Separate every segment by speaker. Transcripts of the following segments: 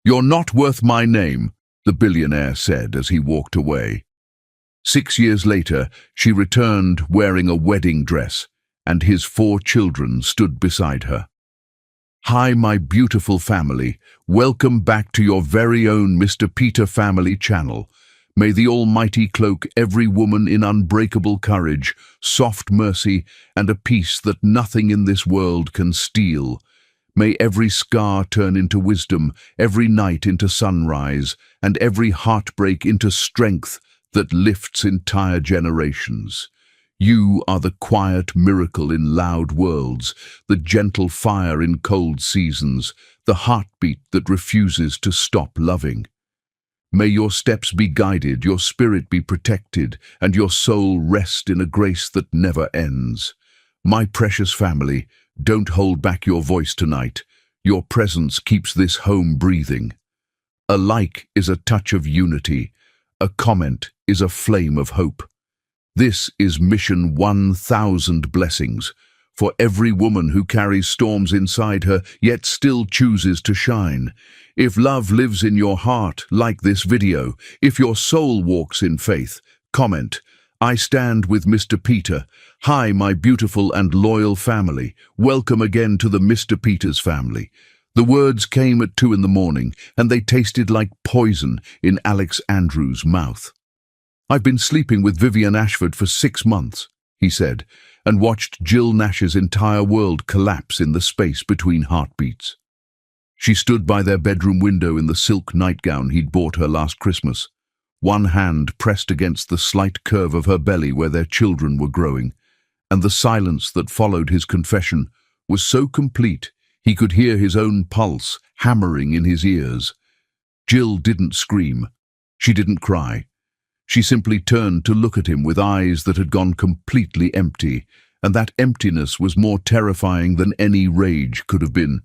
Speaker 1: "You're not worth my name," the billionaire said as he walked away. 6 years later, she returned wearing a wedding dress, and his 4 children stood beside her. "Hi, my beautiful family. Welcome back to your very own Mr. Peter Family channel. May the Almighty cloak every woman in unbreakable courage, soft mercy, and a peace that nothing in this world can steal. May every scar turn into wisdom, every night into sunrise, and every heartbreak into strength that lifts entire generations. You are the quiet miracle in loud worlds, the gentle fire in cold seasons, the heartbeat that refuses to stop loving. May your steps be guided, your spirit be protected, and your soul rest in a grace that never ends. My precious family, don't hold back your voice tonight. Your presence keeps this home breathing. A like is a touch of unity. A comment is a flame of hope. This is Mission 1000 Blessings, for every woman who carries storms inside her, yet still chooses to shine. If love lives in your heart, like this video. If your soul walks in faith, comment, "I stand with Mr. Peter." Hi, my beautiful and loyal family. Welcome again to the Mr. Peters family. The words came at 2 in the morning, and they tasted like poison in Alex Andrews' mouth. "I've been sleeping with Vivian Ashford for 6 months, he said, and watched Jill Nash's entire world collapse in the space between heartbeats. She stood by their bedroom window in the silk nightgown he'd bought her last Christmas, one hand pressed against the slight curve of her belly where their children were growing, and the silence that followed his confession was so complete he could hear his own pulse hammering in his ears. Jill didn't scream. She didn't cry. She simply turned to look at him with eyes that had gone completely empty, and that emptiness was more terrifying than any rage could have been.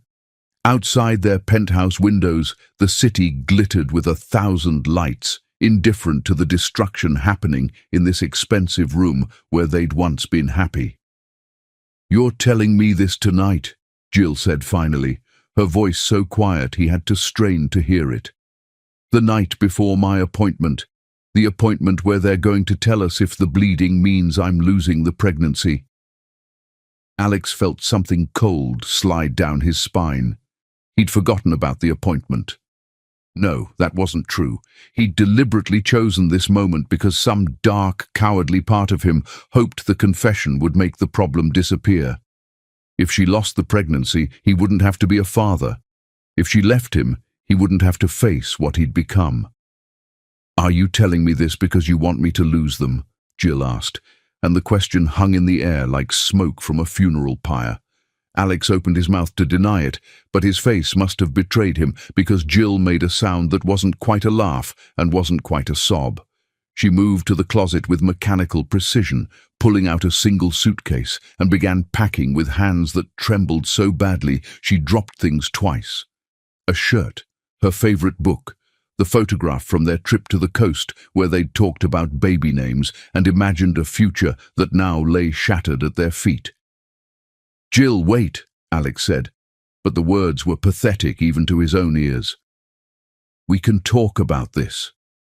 Speaker 1: Outside their penthouse windows, the city glittered with 1,000 lights, indifferent to the destruction happening in this expensive room where they'd once been happy. "You're telling me this tonight," Jill said finally, her voice so quiet he had to strain to hear it. "The night before my appointment. The appointment where they're going to tell us if the bleeding means I'm losing the pregnancy." Alex felt something cold slide down his spine. He'd forgotten about the appointment. No, that wasn't true. He'd deliberately chosen this moment because some dark, cowardly part of him hoped the confession would make the problem disappear. If she lost the pregnancy, he wouldn't have to be a father. If she left him, he wouldn't have to face what he'd become. "Are you telling me this because you want me to lose them?" Jill asked, and the question hung in the air like smoke from a funeral pyre. Alex opened his mouth to deny it, but his face must have betrayed him because Jill made a sound that wasn't quite a laugh and wasn't quite a sob. She moved to the closet with mechanical precision, pulling out a single suitcase, and began packing with hands that trembled so badly she dropped things twice. A shirt, her favorite book, the photograph from their trip to the coast where they'd talked about baby names and imagined a future that now lay shattered at their feet. "Jill, wait," Alex said, but the words were pathetic even to his own ears. "We can talk about this.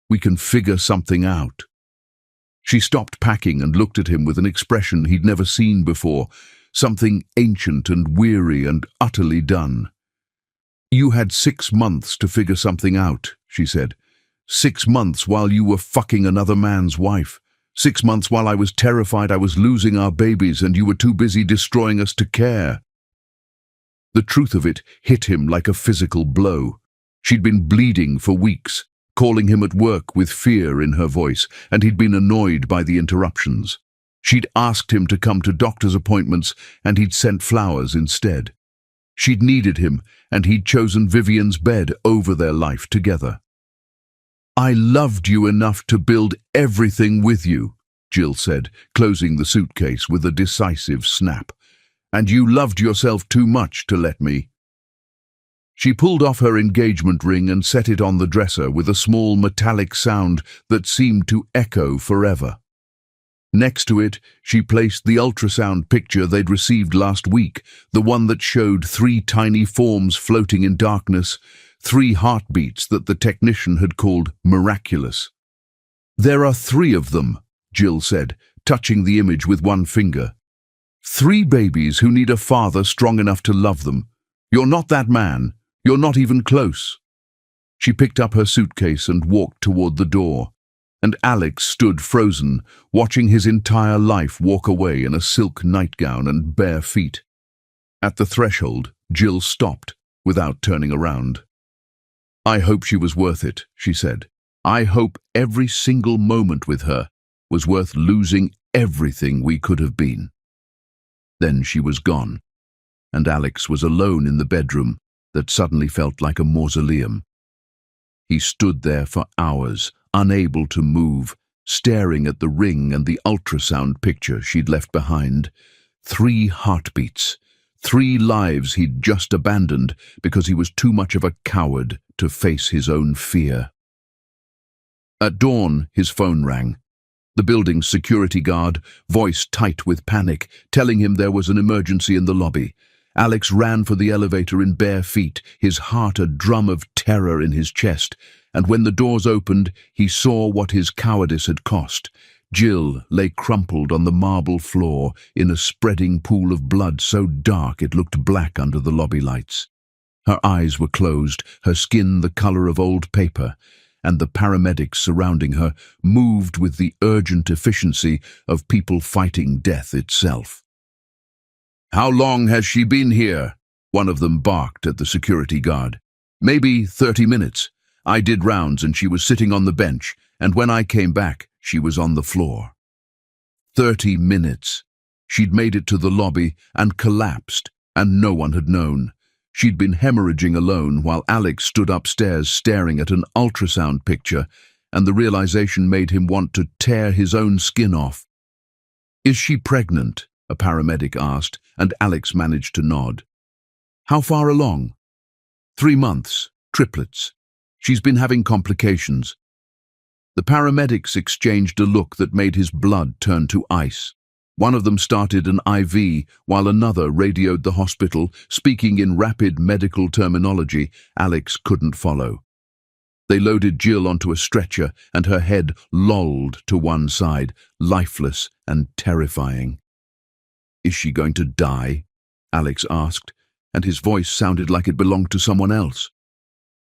Speaker 1: We can figure something out." She stopped packing and looked at him with an expression he'd never seen before, something ancient and weary and utterly done. "You had 6 months to figure something out," she said. 6 months while you were fucking another man's wife. 6 months while I was terrified I was losing our babies and you were too busy destroying us to care." The truth of it hit him like a physical blow. She'd been bleeding for weeks, calling him at work with fear in her voice, and he'd been annoyed by the interruptions. She'd asked him to come to doctor's appointments, and he'd sent flowers instead. She'd needed him, and he'd chosen Vivian's bed over their life together. "I loved you enough to build everything with you," Jill said, closing the suitcase with a decisive snap. "And you loved yourself too much to let me." She pulled off her engagement ring and set it on the dresser with a small metallic sound that seemed to echo forever. Next to it, she placed the ultrasound picture they'd received last week, the one that showed 3 tiny forms floating in darkness, 3 heartbeats that the technician had called miraculous. "There are 3 of them," Jill said, touching the image with one finger. 3 babies who need a father strong enough to love them. You're not that man. You're not even close. She picked up her suitcase and walked toward the door, and Alex stood frozen, watching his entire life walk away in a silk nightgown and bare feet. At the threshold, Jill stopped, without turning around. "I hope she was worth it," she said. "I hope every single moment with her was worth losing everything we could have been." Then she was gone, and Alex was alone in the bedroom that suddenly felt like a mausoleum. He stood there for hours, unable to move, staring at the ring and the ultrasound picture she'd left behind. 3 heartbeats, 3 lives he'd just abandoned because he was too much of a coward to face his own fear. At dawn, his phone rang. The building's security guard, voice tight with panic, telling him there was an emergency in the lobby. Alex ran for the elevator in bare feet, his heart a drum of terror in his chest, and when the doors opened, he saw what his cowardice had cost. Jill lay crumpled on the marble floor in a spreading pool of blood so dark it looked black under the lobby lights. Her eyes were closed, her skin the color of old paper, and the paramedics surrounding her moved with the urgent efficiency of people fighting death itself. "How long has she been here?" one of them barked at the security guard. "Maybe 30 minutes. I did rounds and she was sitting on the bench, and when I came back, she was on the floor." 30 minutes. She'd made it to the lobby and collapsed, and no one had known. She'd been hemorrhaging alone while Alex stood upstairs staring at an ultrasound picture, and the realization made him want to tear his own skin off. "Is she pregnant?" a paramedic asked, and Alex managed to nod. "How far along?" 3 months, triplets. She's been having complications." The paramedics exchanged a look that made his blood turn to ice. One of them started an IV, while another radioed the hospital, speaking in rapid medical terminology Alex couldn't follow. They loaded Jill onto a stretcher, and her head lolled to one side, lifeless and terrifying. "Is she going to die?" Alex asked, and his voice sounded like it belonged to someone else.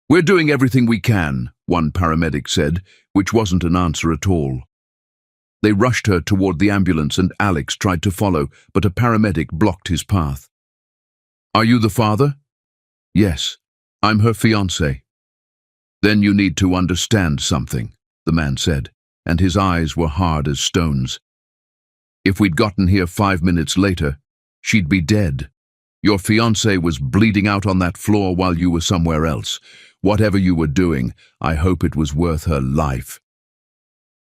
Speaker 1: "We're doing everything we can," one paramedic said, which wasn't an answer at all. They rushed her toward the ambulance and Alex tried to follow, but a paramedic blocked his path. "Are you the father?" "Yes, I'm her fiancé." "Then you need to understand something," the man said, and his eyes were hard as stones. "If we'd gotten here 5 minutes later, she'd be dead. Your fiancé was bleeding out on that floor while you were somewhere else. Whatever you were doing, I hope it was worth her life."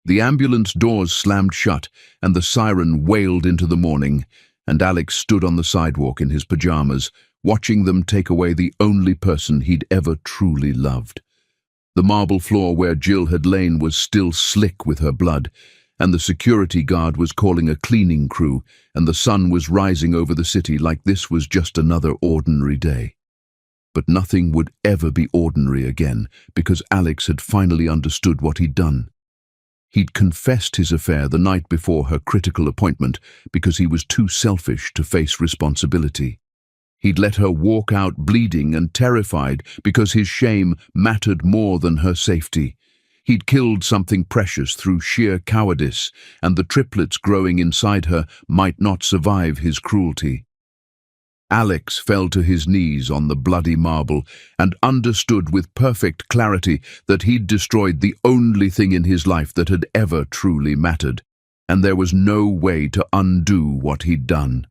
Speaker 1: The ambulance doors slammed shut, and the siren wailed into the morning, and Alex stood on the sidewalk in his pajamas, watching them take away the only person he'd ever truly loved. The marble floor where Jill had lain was still slick with her blood, and the security guard was calling a cleaning crew, and the sun was rising over the city like this was just another ordinary day. But nothing would ever be ordinary again, because Alex had finally understood what he'd done. He'd confessed his affair the night before her critical appointment because he was too selfish to face responsibility. He'd let her walk out bleeding and terrified because his shame mattered more than her safety. He'd killed something precious through sheer cowardice, and the triplets growing inside her might not survive his cruelty. Alex fell to his knees on the bloody marble and understood with perfect clarity that he'd destroyed the only thing in his life that had ever truly mattered, and there was no way to undo what he'd done.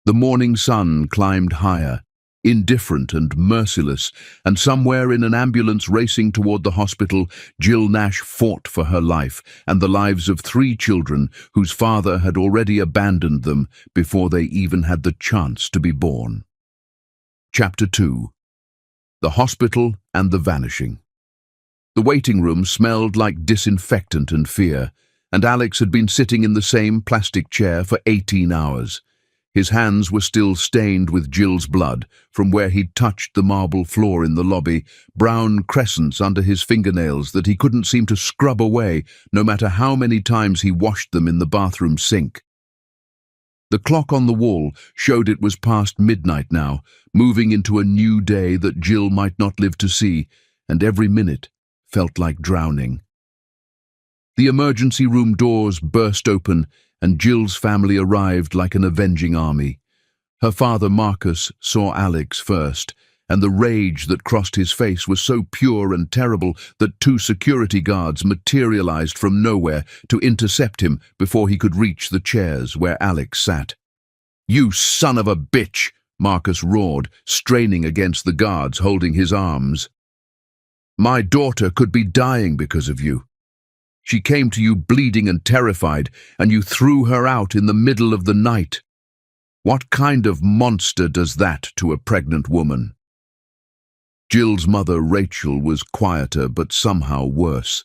Speaker 1: The morning sun climbed higher, indifferent and merciless, and somewhere in an ambulance racing toward the hospital, Jill Nash fought for her life and the lives of 3 children whose father had already abandoned them before they even had the chance to be born. Chapter 2. The Hospital and the Vanishing. The waiting room smelled like disinfectant and fear, and Alex had been sitting in the same plastic chair for 18 hours. His hands were still stained with Jill's blood from where he'd touched the marble floor in the lobby, brown crescents under his fingernails that he couldn't seem to scrub away, no matter how many times he washed them in the bathroom sink. The clock on the wall showed it was past midnight now, moving into a new day that Jill might not live to see, and every minute felt like drowning. The emergency room doors burst open, and Jill's family arrived like an avenging army. Her father Marcus saw Alex first, and the rage that crossed his face was so pure and terrible that 2 security guards materialized from nowhere to intercept him before he could reach the chairs where Alex sat. "You son of a bitch!" Marcus roared, straining against the guards holding his arms. "My daughter could be dying because of you. She came to you bleeding and terrified, and you threw her out in the middle of the night. What kind of monster does that to a pregnant woman?" Jill's mother, Rachel, was quieter but somehow worse.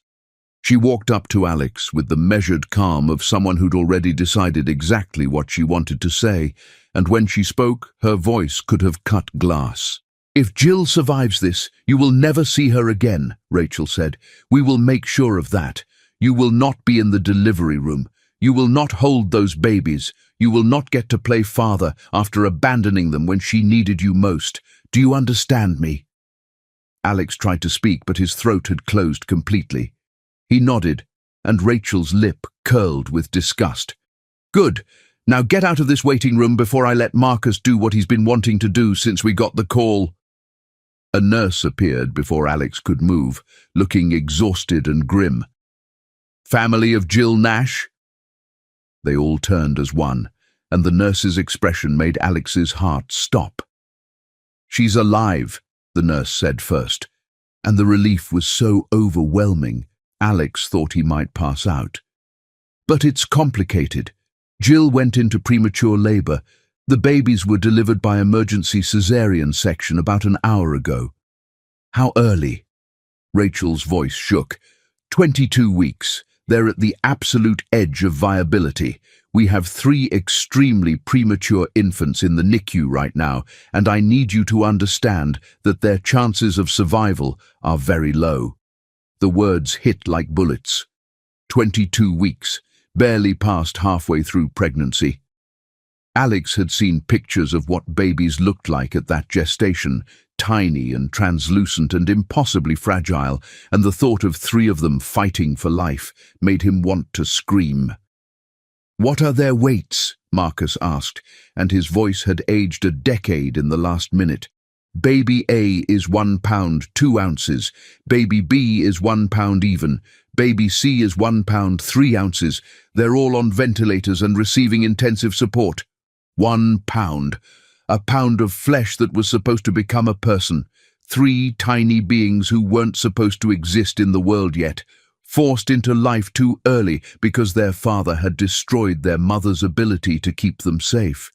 Speaker 1: She walked up to Alex with the measured calm of someone who'd already decided exactly what she wanted to say, and when she spoke, her voice could have cut glass. "If Jill survives this, you will never see her again," Rachel said. "We will make sure of that. You will not be in the delivery room. You will not hold those babies. You will not get to play father after abandoning them when she needed you most. Do you understand me?" Alex tried to speak, but his throat had closed completely. He nodded, and Rachel's lip curled with disgust. "Good. Now get out of this waiting room before I let Marcus do what he's been wanting to do since we got the call." A nurse appeared before Alex could move, looking exhausted and grim. "Family of Jill Nash?" They all turned as one, and the nurse's expression made Alex's heart stop. "She's alive," the nurse said first, and the relief was so overwhelming, Alex thought he might pass out. "But it's complicated. Jill went into premature labor. The babies were delivered by emergency cesarean section about an hour ago." "How early?" Rachel's voice shook. 22 weeks. They're at the absolute edge of viability. We have 3 extremely premature infants in the NICU right now, and I need you to understand that their chances of survival are very low." The words hit like bullets. 22 weeks, barely past halfway through pregnancy. Alex had seen pictures of what babies looked like at that gestation, tiny and translucent and impossibly fragile, and the thought of 3 of them fighting for life made him want to scream. "What are their weights?" Marcus asked, and his voice had aged a decade in the last minute. "Baby A is 1 pound 2 ounces, baby B is 1 pound even, baby C is 1 pound 3 ounces. They're all on ventilators and receiving intensive support." 1 pound. A pound of flesh that was supposed to become a person. 3 tiny beings who weren't supposed to exist in the world yet, forced into life too early because their father had destroyed their mother's ability to keep them safe.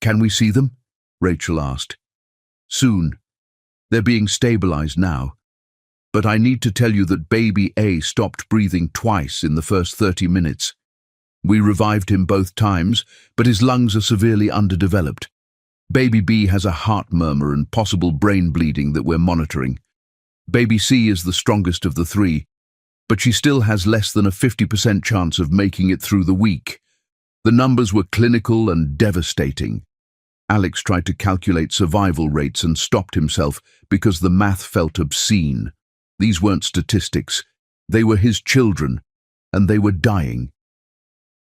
Speaker 1: "Can we see them?" Rachel asked. "Soon. They're being stabilized now. But I need to tell you that baby A stopped breathing twice in the first 30 minutes. We revived him both times, but his lungs are severely underdeveloped. Baby B has a heart murmur and possible brain bleeding that we're monitoring. Baby C is the strongest of the 3, but she still has less than a 50% chance of making it through the week. The numbers were clinical and devastating." Alex tried to calculate survival rates and stopped himself because the math felt obscene. These weren't statistics. They were his children, and they were dying.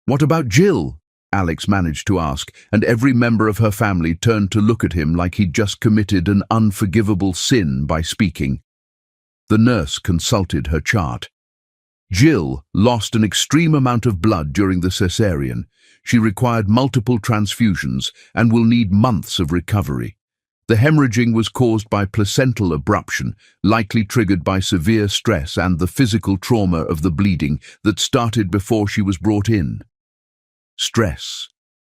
Speaker 1: "What about Jill?" Alex managed to ask, and every member of her family turned to look at him like he'd just committed an unforgivable sin by speaking. The nurse consulted her chart. "Jill lost an extreme amount of blood during the cesarean. She required multiple transfusions and will need months of recovery. The hemorrhaging was caused by placental abruption, likely triggered by severe stress and the physical trauma of the bleeding that started before she was brought in." Stress,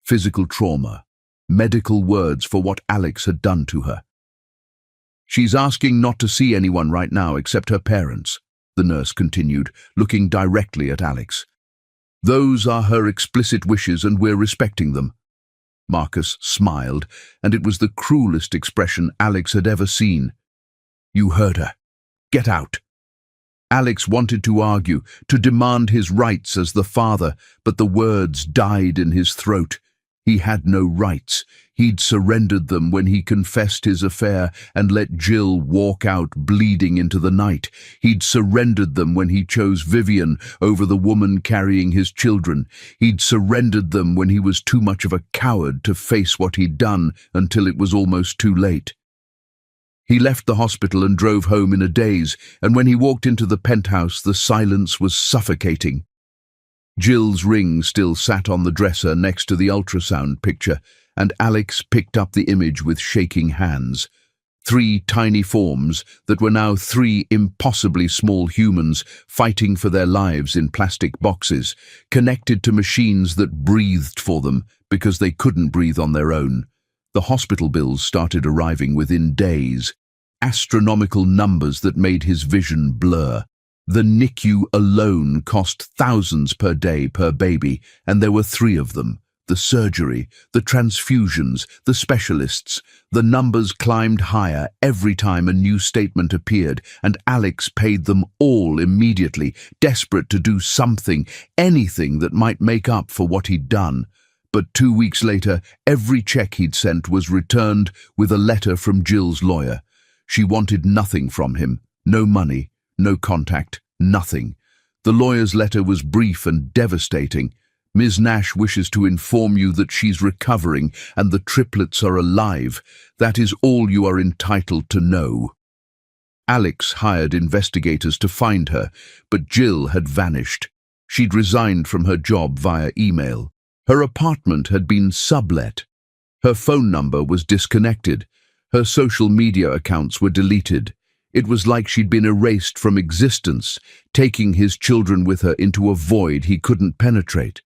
Speaker 1: physical trauma, medical words for what Alex had done to her. "She's asking not to see anyone right now except her parents," the nurse continued, looking directly at Alex. "Those are her explicit wishes and we're respecting them. Marcus smiled, and it was the cruelest expression Alex had ever seen. "You heard her. Get out." Alex wanted to argue, to demand his rights as the father, but the words died in his throat. He had no rights. He'd surrendered them when he confessed his affair and let Jill walk out bleeding into the night. He'd surrendered them when he chose Vivian over the woman carrying his children. He'd surrendered them when he was too much of a coward to face what he'd done until it was almost too late. He left the hospital and drove home in a daze, and when he walked into the penthouse, the silence was suffocating. Jill's ring still sat on the dresser next to the ultrasound picture, and Alex picked up the image with shaking hands. 3 tiny forms that were now 3 impossibly small humans fighting for their lives in plastic boxes, connected to machines that breathed for them because they couldn't breathe on their own. The hospital bills started arriving within days, astronomical numbers that made his vision blur. The NICU alone cost thousands per day per baby, and there were 3 of them. The surgery, the transfusions, the specialists. The numbers climbed higher every time a new statement appeared, and Alex paid them all immediately, desperate to do something, anything that might make up for what he'd done. But 2 weeks later, every check he'd sent was returned with a letter from Jill's lawyer. She wanted nothing from him, no money, no contact, nothing. The lawyer's letter was brief and devastating. "Ms. Nash wishes to inform you that she's recovering and the triplets are alive. That is all you are entitled to know." Alex hired investigators to find her, but Jill had vanished. She'd resigned from her job via email. Her apartment had been sublet. Her phone number was disconnected. Her social media accounts were deleted. It was like she'd been erased from existence, taking his children with her into a void he couldn't penetrate.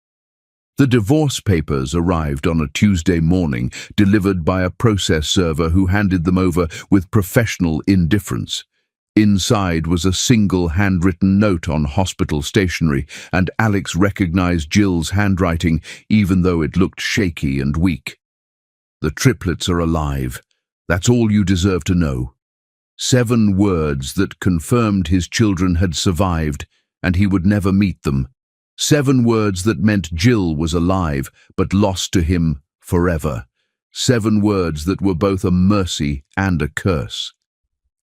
Speaker 1: The divorce papers arrived on a Tuesday morning, delivered by a process server who handed them over with professional indifference. Inside was a single handwritten note on hospital stationery, and Alex recognized Jill's handwriting, even though it looked shaky and weak. "The triplets are alive. That's all you deserve to know." 7 words that confirmed his children had survived, and he would never meet them. 7 words that meant Jill was alive, but lost to him forever. 7 words that were both a mercy and a curse.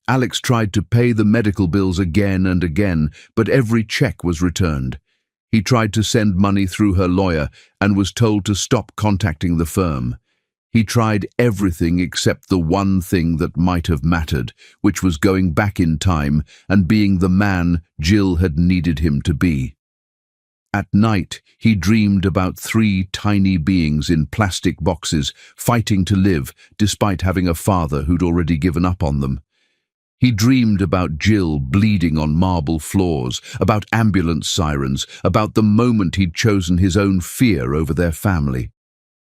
Speaker 1: Alex tried to pay the medical bills again and again, but every check was returned. He tried to send money through her lawyer and was told to stop contacting the firm. He tried everything except the one thing that might have mattered, which was going back in time and being the man Jill had needed him to be. At night, he dreamed about 3 tiny beings in plastic boxes, fighting to live, despite having a father who'd already given up on them. He dreamed about Jill bleeding on marble floors, about ambulance sirens, about the moment he'd chosen his own fear over their family.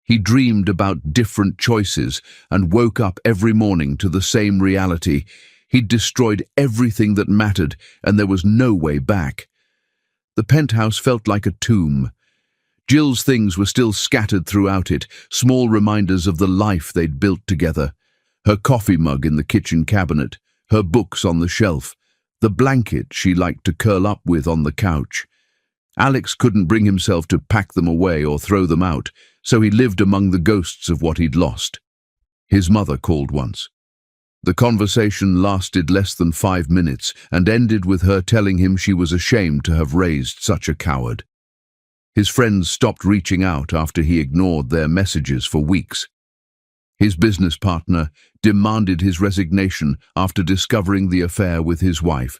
Speaker 1: He dreamed about different choices and woke up every morning to the same reality. He'd destroyed everything that mattered, and there was no way back. The penthouse felt like a tomb. Jill's things were still scattered throughout it, small reminders of the life they'd built together. Her coffee mug in the kitchen cabinet, her books on the shelf, the blanket she liked to curl up with on the couch. Alex couldn't bring himself to pack them away or throw them out, so he lived among the ghosts of what he'd lost. His mother called once. The conversation lasted less than 5 minutes and ended with her telling him she was ashamed to have raised such a coward. His friends stopped reaching out after he ignored their messages for weeks. His business partner demanded his resignation after discovering the affair with his wife.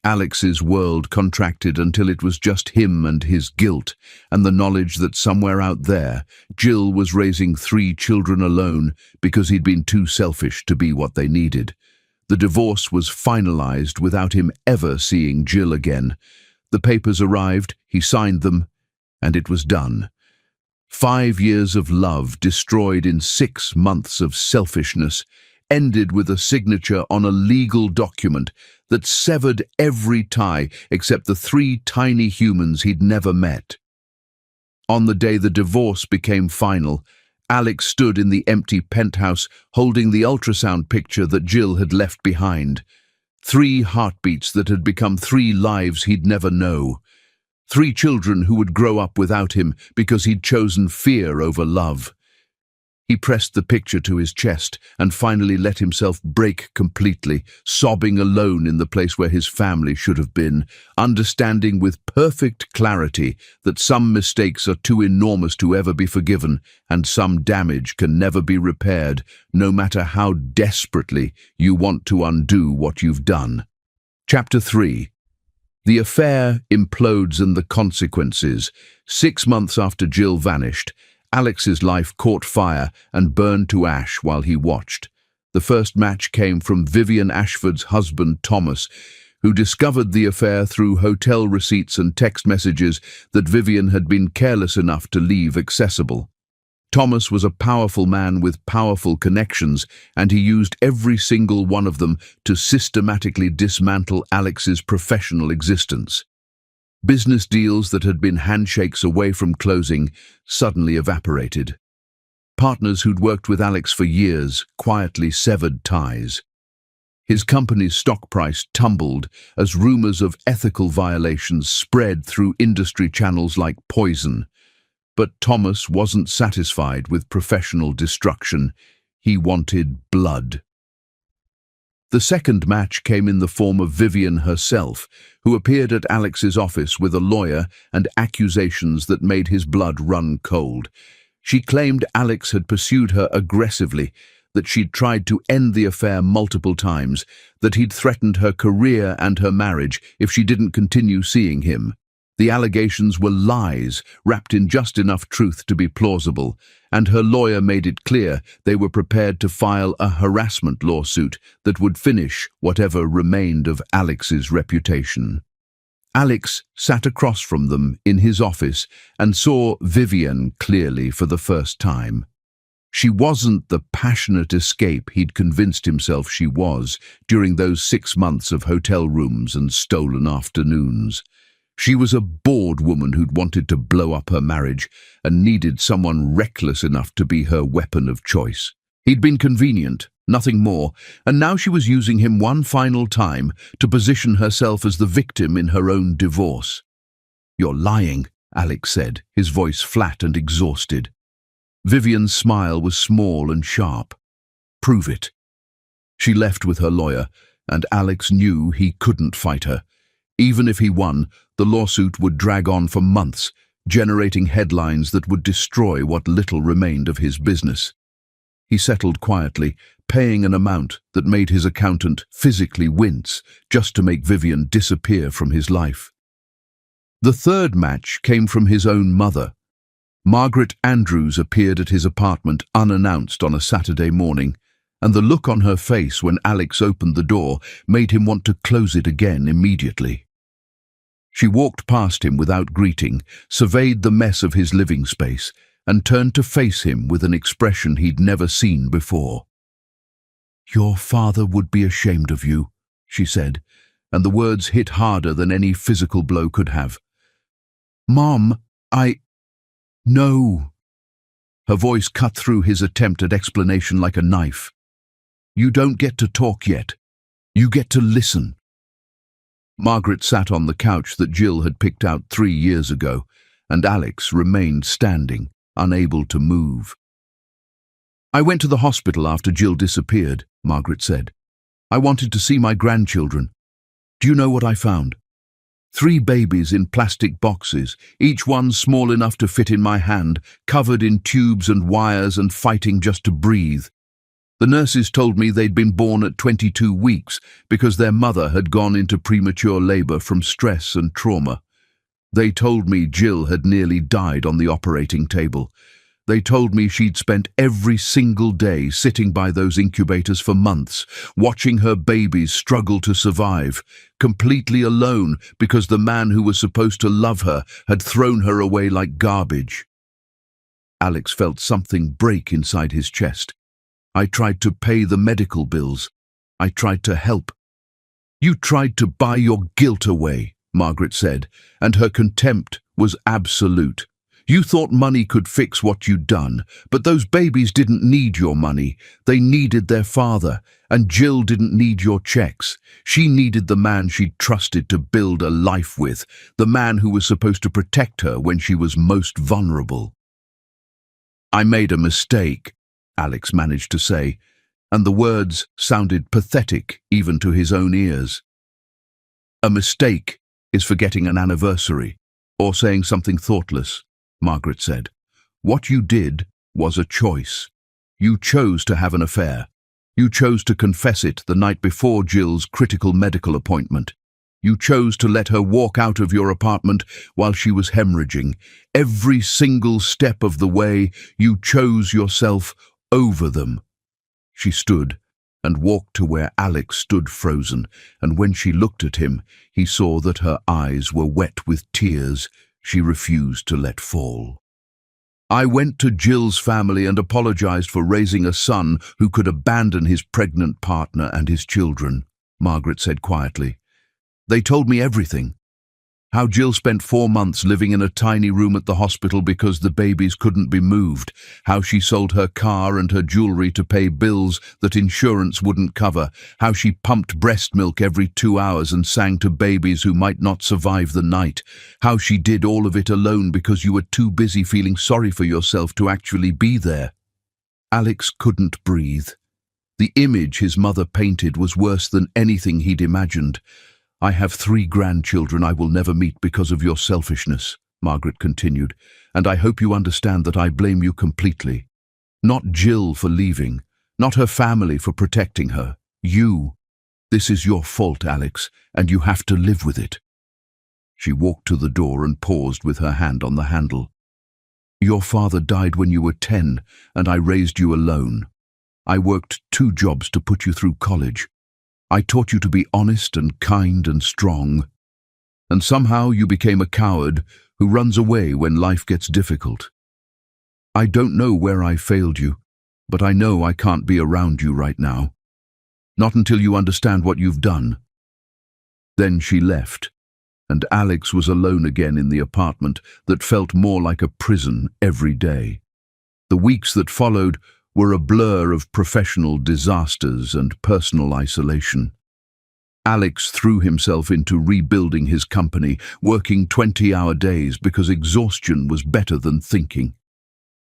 Speaker 1: Alex's world contracted until it was just him and his guilt, and the knowledge that somewhere out there, Jill was raising 3 children alone because he'd been too selfish to be what they needed. The divorce was finalized without him ever seeing Jill again. The papers arrived, he signed them, and it was done. 5 years of love destroyed in 6 months of selfishness ended with a signature on a legal document that severed every tie except the 3 tiny humans he'd never met. On the day the divorce became final, Alex stood in the empty penthouse, holding the ultrasound picture that Jill had left behind. 3 heartbeats that had become 3 lives he'd never know. 3 children who would grow up without him because he'd chosen fear over love. He pressed the picture to his chest and finally let himself break completely, sobbing alone in the place where his family should have been, understanding with perfect clarity that some mistakes are too enormous to ever be forgiven and some damage can never be repaired, no matter how desperately you want to undo what you've done. Chapter 3. The affair implodes and the consequences. 6 months after Jill vanished, Alex's life caught fire and burned to ash while he watched. The first match came from Vivian Ashford's husband, Thomas, who discovered the affair through hotel receipts and text messages that Vivian had been careless enough to leave accessible. Thomas was a powerful man with powerful connections, and he used every single one of them to systematically dismantle Alex's professional existence. Business deals that had been handshakes away from closing suddenly evaporated. Partners who'd worked with Alex for years quietly severed ties. His company's stock price tumbled as rumors of ethical violations spread through industry channels like poison. But Thomas wasn't satisfied with professional destruction. He wanted blood. The second match came in the form of Vivian herself, who appeared at Alex's office with a lawyer and accusations that made his blood run cold. She claimed Alex had pursued her aggressively, that she'd tried to end the affair multiple times, that he'd threatened her career and her marriage if she didn't continue seeing him. The allegations were lies, wrapped in just enough truth to be plausible, and her lawyer made it clear they were prepared to file a harassment lawsuit that would finish whatever remained of Alex's reputation. Alex sat across from them in his office and saw Vivian clearly for the first time. She wasn't the passionate escape he'd convinced himself she was during those 6 months of hotel rooms and stolen afternoons. She was a bored woman who'd wanted to blow up her marriage and needed someone reckless enough to be her weapon of choice. He'd been convenient, nothing more, and now she was using him one final time to position herself as the victim in her own divorce. "You're lying," Alex said, his voice flat and exhausted. Vivian's smile was small and sharp. "Prove it." She left with her lawyer, and Alex knew he couldn't fight her. Even if he won, the lawsuit would drag on for months, generating headlines that would destroy what little remained of his business. He settled quietly, paying an amount that made his accountant physically wince just to make Vivian disappear from his life. The third match came from his own mother. Margaret Andrews appeared at his apartment unannounced on a Saturday morning, and the look on her face when Alex opened the door made him want to close it again immediately. She walked past him without greeting, surveyed the mess of his living space, and turned to face him with an expression he'd never seen before. "Your father would be ashamed of you," she said, and the words hit harder than any physical blow could have. "Mom, No." Her voice cut through his attempt at explanation like a knife. "You don't get to talk yet. You get to listen." Margaret sat on the couch that Jill had picked out 3 years ago, and Alex remained standing, unable to move. "I went to the hospital after Jill disappeared," Margaret said. "I wanted to see my grandchildren. Do you know what I found? 3 babies in plastic boxes, each one small enough to fit in my hand, covered in tubes and wires and fighting just to breathe. The nurses told me they'd been born at 22 weeks because their mother had gone into premature labor from stress and trauma. They told me Jill had nearly died on the operating table. They told me she'd spent every single day sitting by those incubators for months, watching her babies struggle to survive, completely alone because the man who was supposed to love her had thrown her away like garbage." Alex felt something break inside his chest. "I tried to pay the medical bills. I tried to help." "You tried to buy your guilt away," Margaret said, and her contempt was absolute. You thought money could fix what you'd done, but those babies didn't need your money. They needed their father, and Jill didn't need your checks. She needed the man she'd trusted to build a life with, the man who was supposed to protect her when she was most vulnerable. I made a mistake, Alex managed to say, and the words sounded pathetic even to his own ears. A mistake is forgetting an anniversary, or saying something thoughtless, Margaret said. What you did was a choice. You chose to have an affair. You chose to confess it the night before Jill's critical medical appointment. You chose to let her walk out of your apartment while she was hemorrhaging. Every single step of the way, you chose yourself over them. She stood and walked to where Alex stood frozen, and when she looked at him, he saw that her eyes were wet with tears she refused to let fall. I went to Jill's family and apologized for raising a son who could abandon his pregnant partner and his children, Margaret said quietly. They told me everything. How Jill spent 4 months living in a tiny room at the hospital because the babies couldn't be moved. How she sold her car and her jewelry to pay bills that insurance wouldn't cover. How she pumped breast milk every 2 hours and sang to babies who might not survive the night. How she did all of it alone because you were too busy feeling sorry for yourself to actually be there. Alex couldn't breathe. The image his mother painted was worse than anything he'd imagined. I have 3 grandchildren I will never meet because of your selfishness, Margaret continued, and I hope you understand that I blame you completely. Not Jill for leaving, not her family for protecting her. You. This is your fault, Alex, and you have to live with it. She walked to the door and paused with her hand on the handle. Your father died when you were 10, and I raised you alone. I worked 2 jobs to put you through college. I taught you to be honest and kind and strong. And somehow you became a coward who runs away when life gets difficult. I don't know where I failed you, but I know I can't be around you right now. Not until you understand what you've done. Then she left, and Alex was alone again in the apartment that felt more like a prison every day. The weeks that followed were a blur of professional disasters and personal isolation. Alex threw himself into rebuilding his company, working 20-hour days because exhaustion was better than thinking.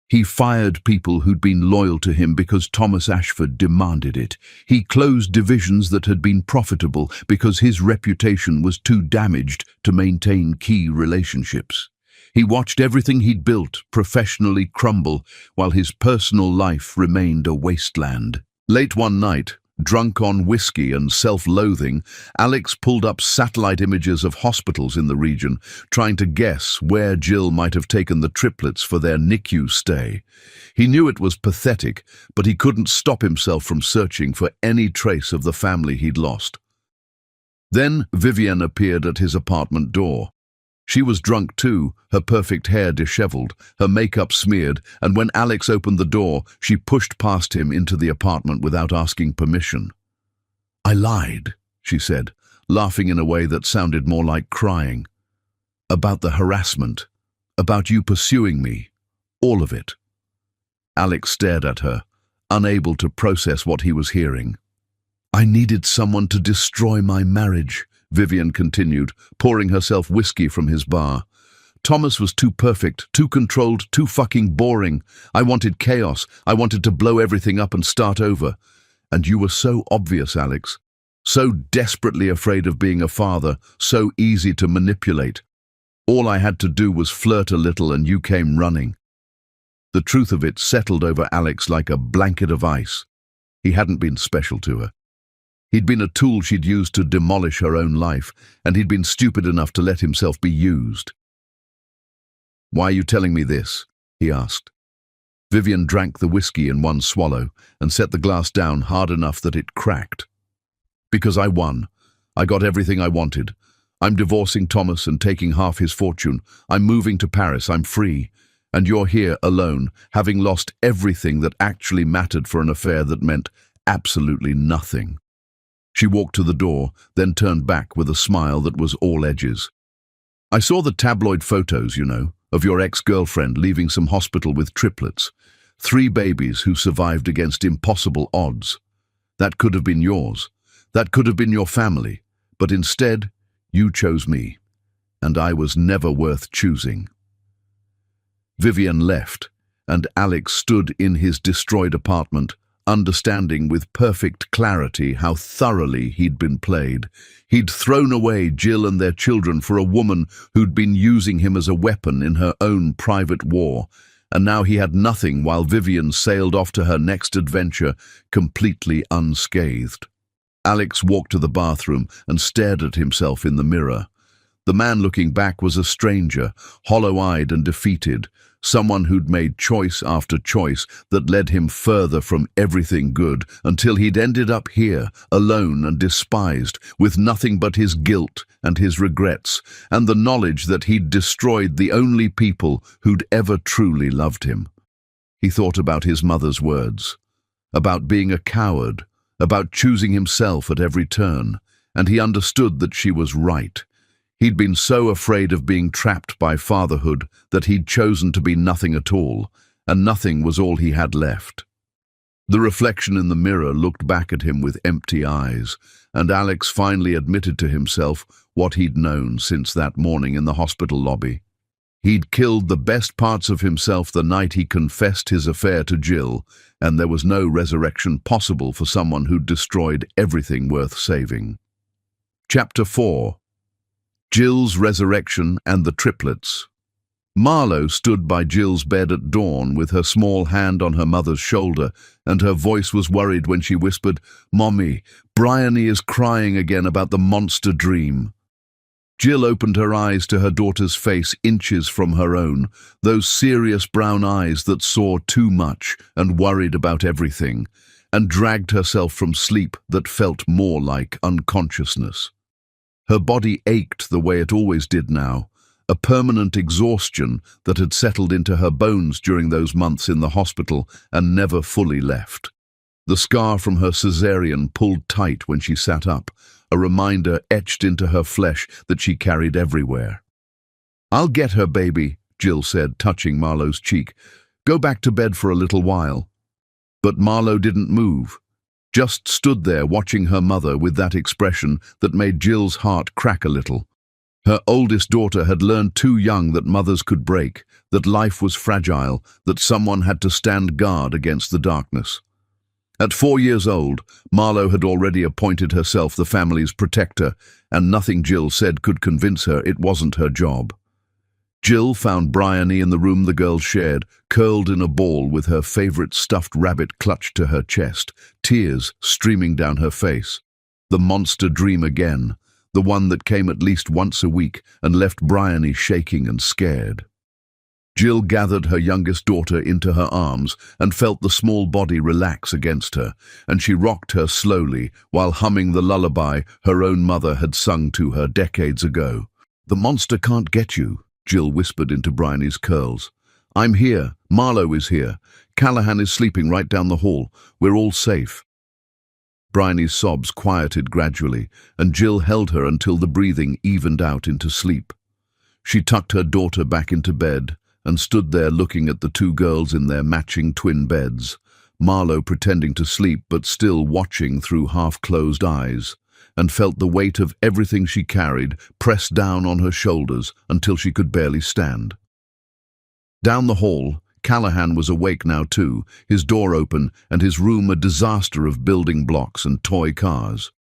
Speaker 1: He fired people who'd been loyal to him because Thomas Ashford demanded it. He closed divisions that had been profitable because his reputation was too damaged to maintain key relationships. He watched everything he'd built professionally crumble while his personal life remained a wasteland. Late one night, drunk on whiskey and self-loathing, Alex pulled up satellite images of hospitals in the region, trying to guess where Jill might have taken the triplets for their NICU stay. He knew it was pathetic, but he couldn't stop himself from searching for any trace of the family he'd lost. Then Vivienne appeared at his apartment door. She was drunk too, her perfect hair disheveled, her makeup smeared, and when Alex opened the door, she pushed past him into the apartment without asking permission. I lied, she said, laughing in a way that sounded more like crying. About the harassment, about you pursuing me, all of it. Alex stared at her, unable to process what he was hearing. I needed someone to destroy my marriage, Vivienne continued, pouring herself whiskey from his bar. Thomas was too perfect, too controlled, too fucking boring. I wanted chaos. I wanted to blow everything up and start over. And you were so obvious, Alex. So desperately afraid of being a father, so easy to manipulate. All I had to do was flirt a little and you came running. The truth of it settled over Alex like a blanket of ice. He hadn't been special to her. He'd been a tool she'd used to demolish her own life, and he'd been stupid enough to let himself be used. Why are you telling me this? He asked. Vivienne drank the whiskey in one swallow and set the glass down hard enough that it cracked. Because I won. I got everything I wanted. I'm divorcing Thomas and taking half his fortune. I'm moving to Paris. I'm free. And you're here alone, having lost everything that actually mattered for an affair that meant absolutely nothing. She walked to the door, then turned back with a smile that was all edges. I saw the tabloid photos, you know. of your ex-girlfriend leaving some hospital with triplets. 3 babies who survived against impossible odds. That could have been yours. That could have been your family. But instead, you chose me. And I was never worth choosing." Vivian left, and Alex stood in his destroyed apartment, understanding with perfect clarity how thoroughly he'd been played. He'd thrown away Jill and their children for a woman who'd been using him as a weapon in her own private war, and now he had nothing while Vivian sailed off to her next adventure, completely unscathed. Alex walked to the bathroom and stared at himself in the mirror. The man looking back was a stranger, hollow-eyed and defeated, someone who'd made choice after choice that led him further from everything good until he'd ended up here, alone and despised, with nothing but his guilt and his regrets, and the knowledge that he'd destroyed the only people who'd ever truly loved him. He thought about his mother's words, about being a coward, about choosing himself at every turn, and he understood that she was right. He'd been so afraid of being trapped by fatherhood that he'd chosen to be nothing at all, and nothing was all he had left. The reflection in the mirror looked back at him with empty eyes, and Alex finally admitted to himself what he'd known since that morning in the hospital lobby. He'd killed the best parts of himself the night he confessed his affair to Jill, and there was no resurrection possible for someone who'd destroyed everything worth saving. Chapter 4. Jill's Resurrection and the Triplets. Marlo stood by Jill's bed at dawn with her small hand on her mother's shoulder, and her voice was worried when she whispered, "Mommy, Bryony is crying again about the monster dream." Jill opened her eyes to her daughter's face inches from her own, those serious brown eyes that saw too much and worried about everything, and dragged herself from sleep that felt more like unconsciousness. Her body ached the way it always did now, a permanent exhaustion that had settled into her bones during those months in the hospital and never fully left. The scar from her cesarean pulled tight when she sat up, a reminder etched into her flesh that she carried everywhere. "I'll get her, baby," Jill said, touching Marlo's cheek. "Go back to bed for a little while." But Marlo didn't move, just stood there watching her mother with that expression that made Jill's heart crack a little. Her oldest daughter had learned too young that mothers could break, that life was fragile, that someone had to stand guard against the darkness. At 4 years old, Marlo had already appointed herself the family's protector, and nothing Jill said could convince her it wasn't her job. Jill found Bryony in the room the girls shared, curled in a ball with her favorite stuffed rabbit clutched to her chest, tears streaming down her face. The monster dream again, the one that came at least once a week and left Bryony shaking and scared. Jill gathered her youngest daughter into her arms and felt the small body relax against her, and she rocked her slowly while humming the lullaby her own mother had sung to her decades ago. "The monster can't get you," Jill whispered into Bryony's curls. "I'm here. Marlo is here. Callahan is sleeping right down the hall. We're all safe." Bryony's sobs quieted gradually, and Jill held her until the breathing evened out into sleep. She tucked her daughter back into bed and stood there looking at the 2 girls in their matching twin beds, Marlo pretending to sleep but still watching through half-closed eyes, and felt the weight of everything she carried pressed down on her shoulders until she could barely stand. Down the hall, Callahan was awake now too, his door open and his room a disaster of building blocks and toy cars.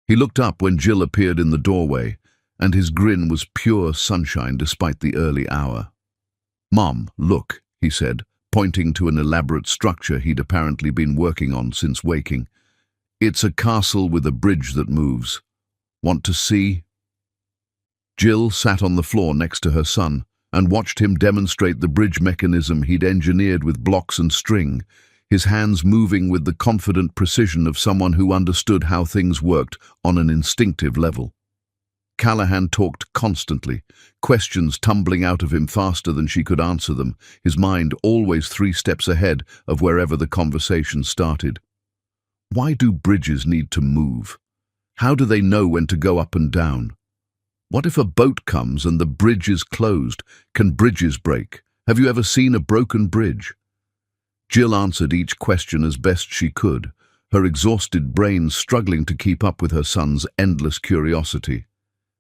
Speaker 1: He looked up when Jill appeared in the doorway, and his grin was pure sunshine despite the early hour. "Mom, look," he said, pointing to an elaborate structure he'd apparently been working on since waking. "It's a castle with a bridge that moves. Want to see?" Jill sat on the floor next to her son and watched him demonstrate the bridge mechanism he'd engineered with blocks and string, his hands moving with the confident precision of someone who understood how things worked on an instinctive level. Callahan talked constantly, questions tumbling out of him faster than she could answer them, his mind always 3 steps ahead of wherever the conversation started. Why do bridges need to move? How do they know when to go up and down? What if a boat comes and the bridge is closed? Can bridges break? Have you ever seen a broken bridge? Jill answered each question as best she could, her exhausted brain struggling to keep up with her son's endless curiosity.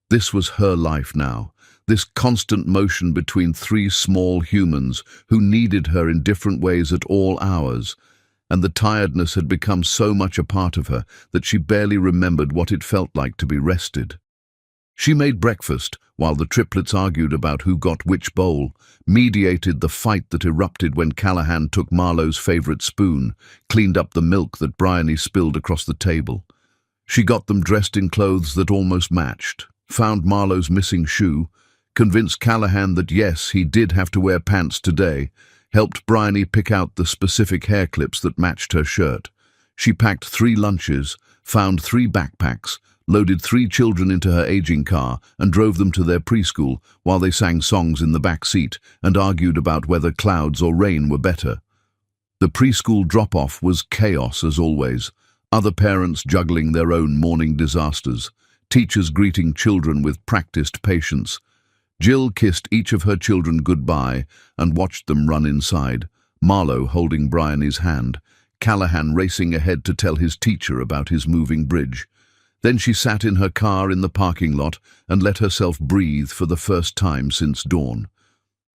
Speaker 1: This was her life now, this constant motion between three small humans who needed her in different ways at all hours, and the tiredness had become so much a part of her that she barely remembered what it felt like to be rested. She made breakfast while the triplets argued about who got which bowl, mediated the fight that erupted when Callahan took Marlowe's favorite spoon, cleaned up the milk that Bryony spilled across the table. She got them dressed in clothes that almost matched, found Marlowe's missing shoe, convinced Callahan that yes, he did have to wear pants today, helped Bryony pick out the specific hair clips that matched her shirt. She packed 3 lunches, found 3 backpacks, loaded 3 children into her aging car and drove them to their preschool while they sang songs in the back seat and argued about whether clouds or rain were better. The preschool drop-off was chaos as always, other parents juggling their own morning disasters, teachers greeting children with practiced patience. Jill kissed each of her children goodbye and watched them run inside, Marlowe holding Bryony's hand, Callahan racing ahead to tell his teacher about his moving bridge. Then she sat in her car in the parking lot and let herself breathe for the first time since dawn.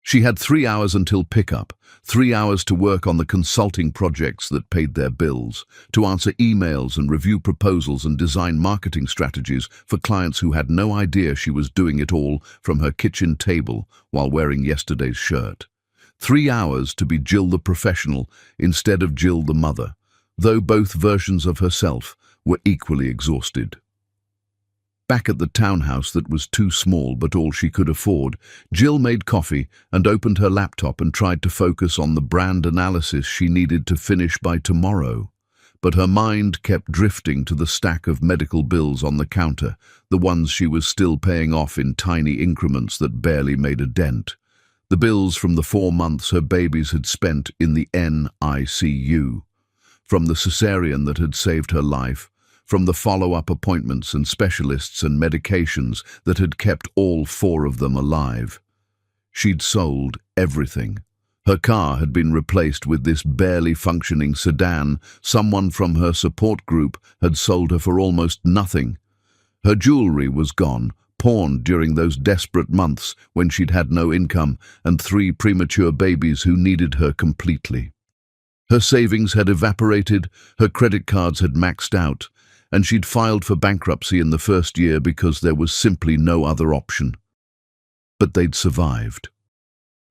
Speaker 1: She had 3 hours until pickup, 3 hours to work on the consulting projects that paid their bills, to answer emails and review proposals and design marketing strategies for clients who had no idea she was doing it all from her kitchen table while wearing yesterday's shirt. 3 hours to be Jill the professional instead of Jill the mother, though both versions of herself were equally exhausted. Back at the townhouse that was too small but all she could afford, Jill made coffee and opened her laptop and tried to focus on the brand analysis she needed to finish by tomorrow. But her mind kept drifting to the stack of medical bills on the counter, the ones she was still paying off in tiny increments that barely made a dent. The bills from the 4 months her babies had spent in the NICU, from the cesarean that had saved her life, from the follow-up appointments and specialists and medications that had kept all 4 of them alive. She'd sold everything. Her car had been replaced with this barely functioning sedan someone from her support group had sold her for almost nothing. Her jewelry was gone, pawned during those desperate months when she'd had no income and 3 premature babies who needed her completely. Her savings had evaporated, her credit cards had maxed out, and she'd filed for bankruptcy in the first year because there was simply no other option. But they'd survived.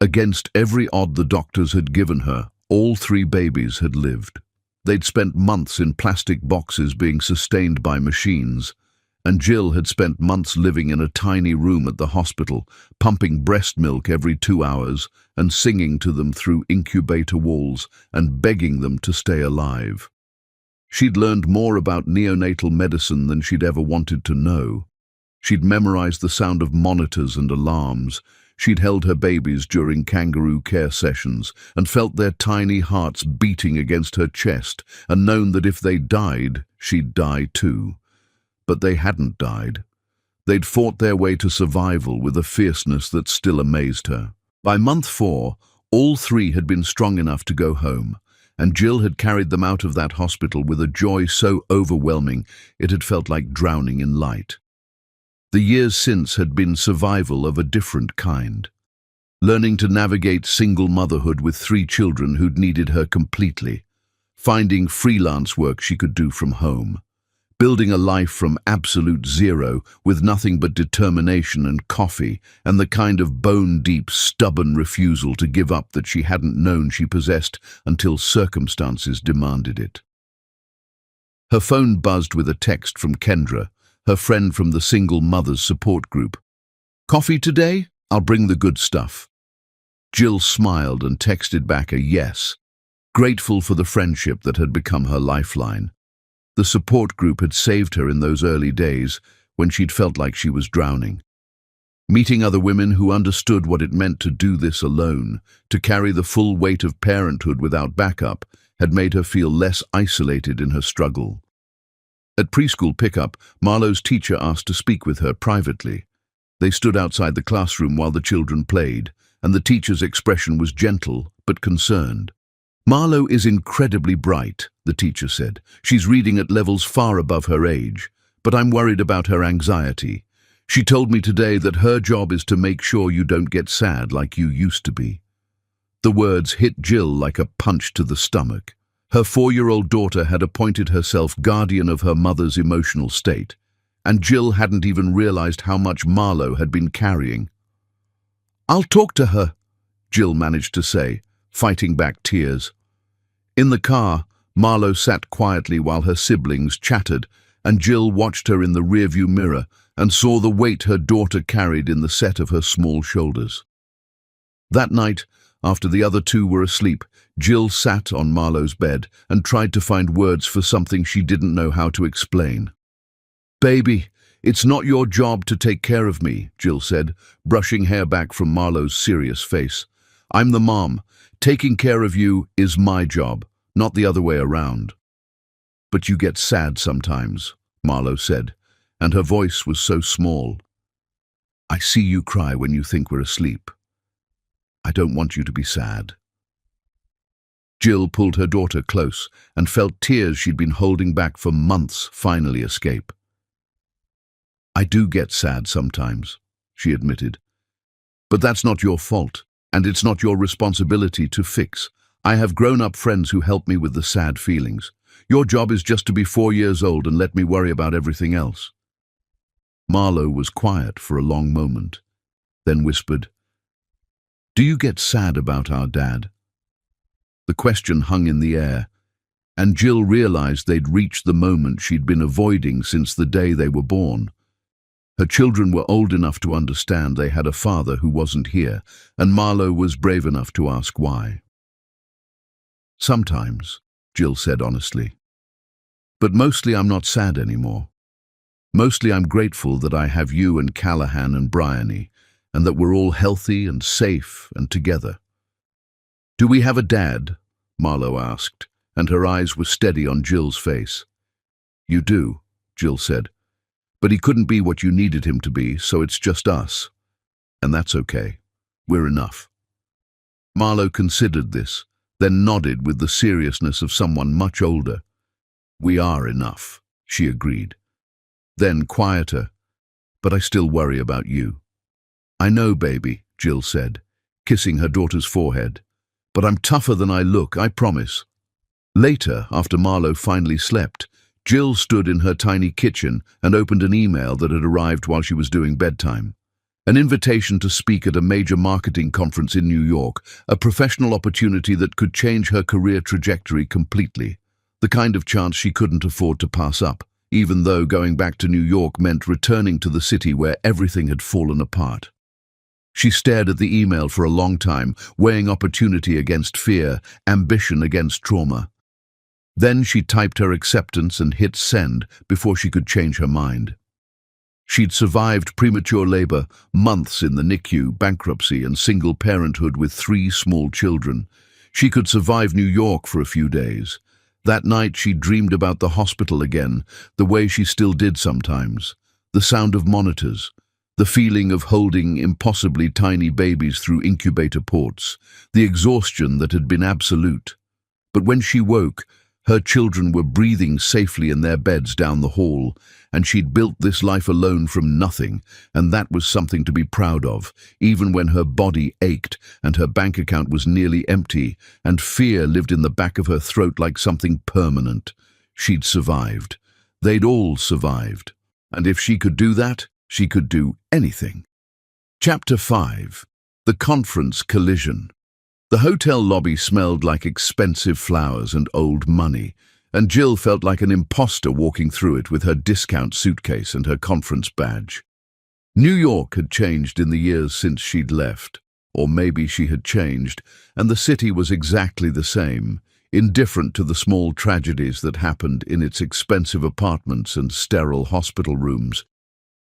Speaker 1: Against every odd the doctors had given her, all 3 babies had lived. They'd spent months in plastic boxes being sustained by machines, and Jill had spent months living in a tiny room at the hospital, pumping breast milk every 2 hours and singing to them through incubator walls and begging them to stay alive. She'd learned more about neonatal medicine than she'd ever wanted to know. She'd memorized the sound of monitors and alarms. She'd held her babies during kangaroo care sessions and felt their tiny hearts beating against her chest and known that if they died, she'd die too. But they hadn't died. They'd fought their way to survival with a fierceness that still amazed her. By month 4, all 3 had been strong enough to go home, and Jill had carried them out of that hospital with a joy so overwhelming it had felt like drowning in light. The years since had been survival of a different kind. Learning to navigate single motherhood with 3 children who'd needed her completely. Finding freelance work she could do from home. Building a life from absolute zero with nothing but determination and coffee and the kind of bone-deep, stubborn refusal to give up that she hadn't known she possessed until circumstances demanded it. Her phone buzzed with a text from Kendra, her friend from the single mothers support group. "Coffee today? I'll bring the good stuff." Jill smiled and texted back a yes, grateful for the friendship that had become her lifeline. The support group had saved her in those early days when she'd felt like she was drowning. Meeting other women who understood what it meant to do this alone, to carry the full weight of parenthood without backup, had made her feel less isolated in her struggle. At preschool pickup, Marlowe's teacher asked to speak with her privately. They stood outside the classroom while the children played, and the teacher's expression was gentle but concerned. "Marlo is incredibly bright," the teacher said. "She's reading at levels far above her age, but I'm worried about her anxiety. She told me today that her job is to make sure you don't get sad like you used to be." The words hit Jill like a punch to the stomach. Her 4-year-old daughter had appointed herself guardian of her mother's emotional state, and Jill hadn't even realized how much Marlo had been carrying. "I'll talk to her," Jill managed to say, fighting back tears. In the car, Marlo sat quietly while her siblings chatted, and Jill watched her in the rearview mirror and saw the weight her daughter carried in the set of her small shoulders. That night, after the other two were asleep, Jill sat on Marlo's bed and tried to find words for something she didn't know how to explain. "Baby, it's not your job to take care of me," Jill said, brushing hair back from Marlo's serious face. "I'm the mom. Taking care of you is my job, not the other way around." "But you get sad sometimes," Marlo said, and her voice was so small. "I see you cry when you think we're asleep. I don't want you to be sad." Jill pulled her daughter close and felt tears she'd been holding back for months finally escape. "I do get sad sometimes," she admitted. "But that's not your fault, and it's not your responsibility to fix. I have grown-up friends who help me with the sad feelings. Your job is just to be 4 years old and let me worry about everything else." Marlo was quiet for a long moment, then whispered, "Do you get sad about our dad?" The question hung in the air, and Jill realized they'd reached the moment she'd been avoiding since the day they were born. Her children were old enough to understand they had a father who wasn't here, and Marlo was brave enough to ask why. "Sometimes," Jill said honestly. "But mostly I'm not sad anymore. Mostly I'm grateful that I have you and Callahan and Bryony, and that we're all healthy and safe and together." "Do we have a dad?" Marlo asked, and her eyes were steady on Jill's face. "You do," Jill said. "But he couldn't be what you needed him to be, so it's just us. And that's okay. We're enough." Marlo considered this, then nodded with the seriousness of someone much older. "We are enough," she agreed. Then, quieter, "But I still worry about you." "I know, baby," Jill said, kissing her daughter's forehead. "But I'm tougher than I look, I promise." Later, after Marlo finally slept, Jill stood in her tiny kitchen and opened an email that had arrived while she was doing bedtime. An invitation to speak at a major marketing conference in New York, a professional opportunity that could change her career trajectory completely. The kind of chance she couldn't afford to pass up, even though going back to New York meant returning to the city where everything had fallen apart. She stared at the email for a long time, weighing opportunity against fear, ambition against trauma. Then she typed her acceptance and hit send before she could change her mind. She'd survived premature labor, months in the NICU, bankruptcy, and single parenthood with 3 small children. She could survive New York for a few days. That night she dreamed about the hospital again, the way she still did sometimes. The sound of monitors, the feeling of holding impossibly tiny babies through incubator ports, the exhaustion that had been absolute. But when she woke, her children were breathing safely in their beds down the hall, and she'd built this life alone from nothing, and that was something to be proud of, even when her body ached and her bank account was nearly empty, and fear lived in the back of her throat like something permanent. She'd survived. They'd all survived. And if she could do that, she could do anything. Chapter 5. The Conference Collision. The hotel lobby smelled like expensive flowers and old money, and Jill felt like an imposter walking through it with her discount suitcase and her conference badge. New York had changed in the years since she'd left, or maybe she had changed, and the city was exactly the same, indifferent to the small tragedies that happened in its expensive apartments and sterile hospital rooms.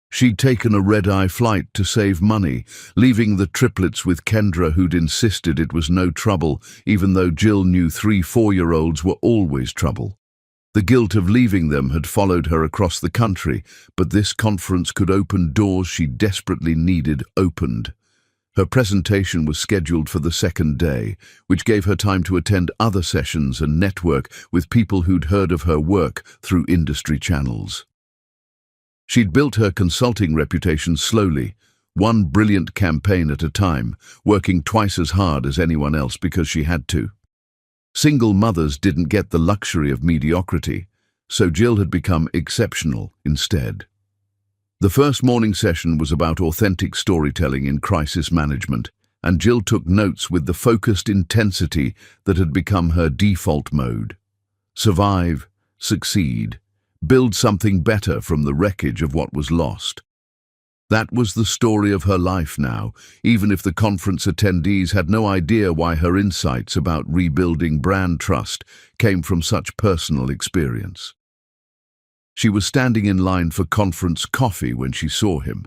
Speaker 1: She'd taken a red-eye flight to save money, leaving the triplets with Kendra, who'd insisted it was no trouble, even though Jill knew 3 4-year-olds were always trouble. The guilt of leaving them had followed her across the country, but this conference could open doors she desperately needed opened. Her presentation was scheduled for the second day, which gave her time to attend other sessions and network with people who'd heard of her work through industry channels. She'd built her consulting reputation slowly, one brilliant campaign at a time, working twice as hard as anyone else because she had to. Single mothers didn't get the luxury of mediocrity, so Jill had become exceptional instead. The first morning session was about authentic storytelling in crisis management, and Jill took notes with the focused intensity that had become her default mode. Survive, succeed, build something better from the wreckage of what was lost. That was the story of her life now, even if the conference attendees had no idea why her insights about rebuilding brand trust came from such personal experience. She was standing in line for conference coffee when she saw him.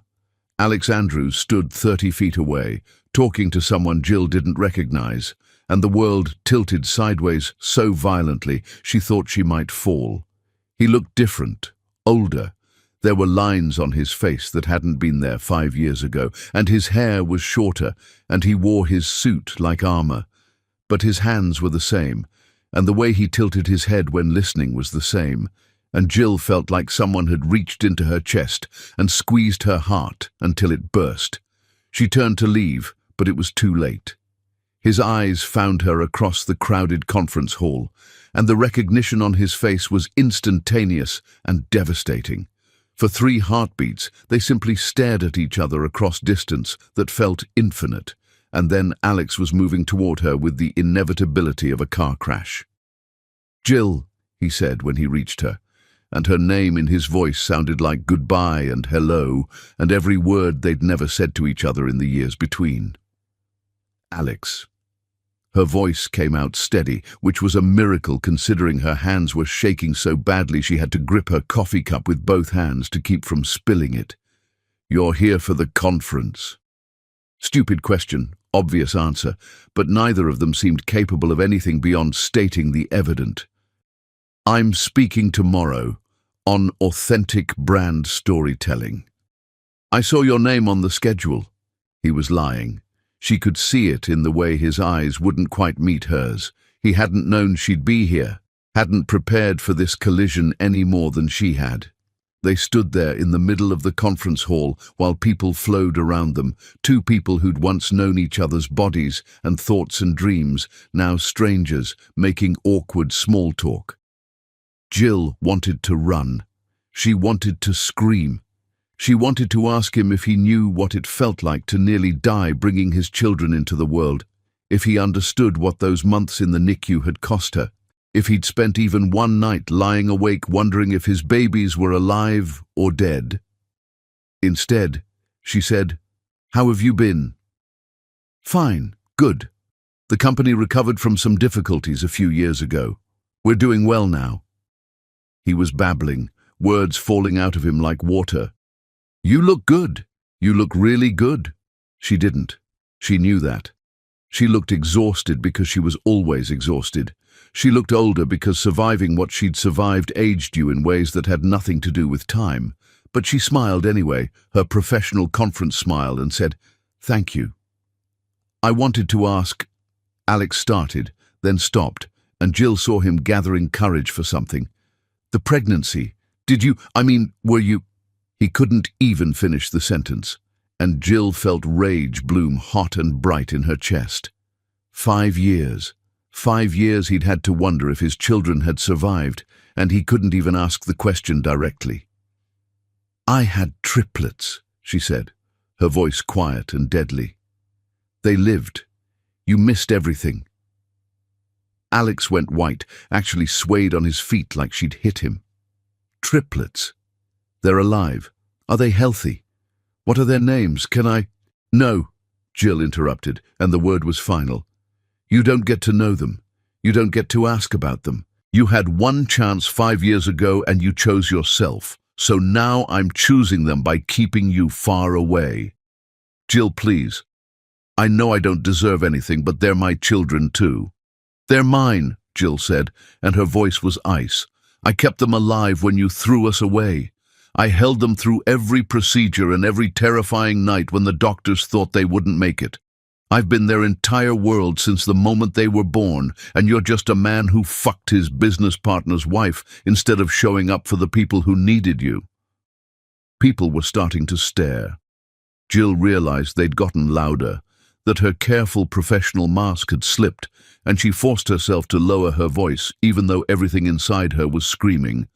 Speaker 1: Alex Andrews stood 30 feet away, talking to someone Jill didn't recognize, and the world tilted sideways so violently she thought she might fall. He looked different, older. There were lines on his face that hadn't been there 5 years ago, and his hair was shorter, and he wore his suit like armor. But his hands were the same, and the way he tilted his head when listening was the same, and Jill felt like someone had reached into her chest and squeezed her heart until it burst. She turned to leave, but it was too late. His eyes found her across the crowded conference hall, and the recognition on his face was instantaneous and devastating. For 3 heartbeats, they simply stared at each other across distance that felt infinite, and then Alex was moving toward her with the inevitability of a car crash. "Jill," he said when he reached her, and her name in his voice sounded like goodbye and hello, and every word they'd never said to each other in the years between. "Alex." Her voice came out steady, which was a miracle considering her hands were shaking so badly she had to grip her coffee cup with both hands to keep from spilling it. "You're here for the conference." Stupid question, obvious answer, but neither of them seemed capable of anything beyond stating the evident. "I'm speaking tomorrow on authentic brand storytelling." "I saw your name on the schedule." He was lying. She could see it in the way his eyes wouldn't quite meet hers. He hadn't known she'd be here, hadn't prepared for this collision any more than she had. They stood there in the middle of the conference hall while people flowed around them, 2 people who'd once known each other's bodies and thoughts and dreams, now strangers, making awkward small talk. Jill wanted to run. She wanted to scream. She wanted to ask him if he knew what it felt like to nearly die bringing his children into the world, if he understood what those months in the NICU had cost her, if he'd spent even one night lying awake wondering if his babies were alive or dead. Instead, she said, "How have you been?" "Fine, good. The company recovered from some difficulties a few years ago. We're doing well now." He was babbling, words falling out of him like water. "You look good. You look really good." She didn't. She knew that. She looked exhausted because she was always exhausted. She looked older because surviving what she'd survived aged you in ways that had nothing to do with time. But she smiled anyway, her professional conference smile, and said, "Thank you." "I wanted to ask—" Alex started, then stopped, and Jill saw him gathering courage for something. "The pregnancy. Were you—" He couldn't even finish the sentence, and Jill felt rage bloom hot and bright in her chest. 5 years. 5 years he'd had to wonder if his children had survived, and he couldn't even ask the question directly. "I had triplets," she said, her voice quiet and deadly. "They lived. You missed everything." Alex went white, actually swayed on his feet like she'd hit him. "Triplets? They're alive. Are they healthy? What are their names? Can I—" "No," Jill interrupted, and the word was final. "You don't get to know them. You don't get to ask about them. You had one chance 5 years ago and you chose yourself. So now I'm choosing them by keeping you far away." "Jill, please. I know I don't deserve anything, but they're my children too." "They're mine," Jill said, and her voice was ice. I kept them alive when you threw us away. I held them through every procedure and every terrifying night when the doctors thought they wouldn't make it. I've been their entire world since the moment they were born, and you're just a man who fucked his business partner's wife instead of showing up for the people who needed you." People were starting to stare. Jill realized they'd gotten louder, that her careful professional mask had slipped, and she forced herself to lower her voice, even though everything inside her was screaming.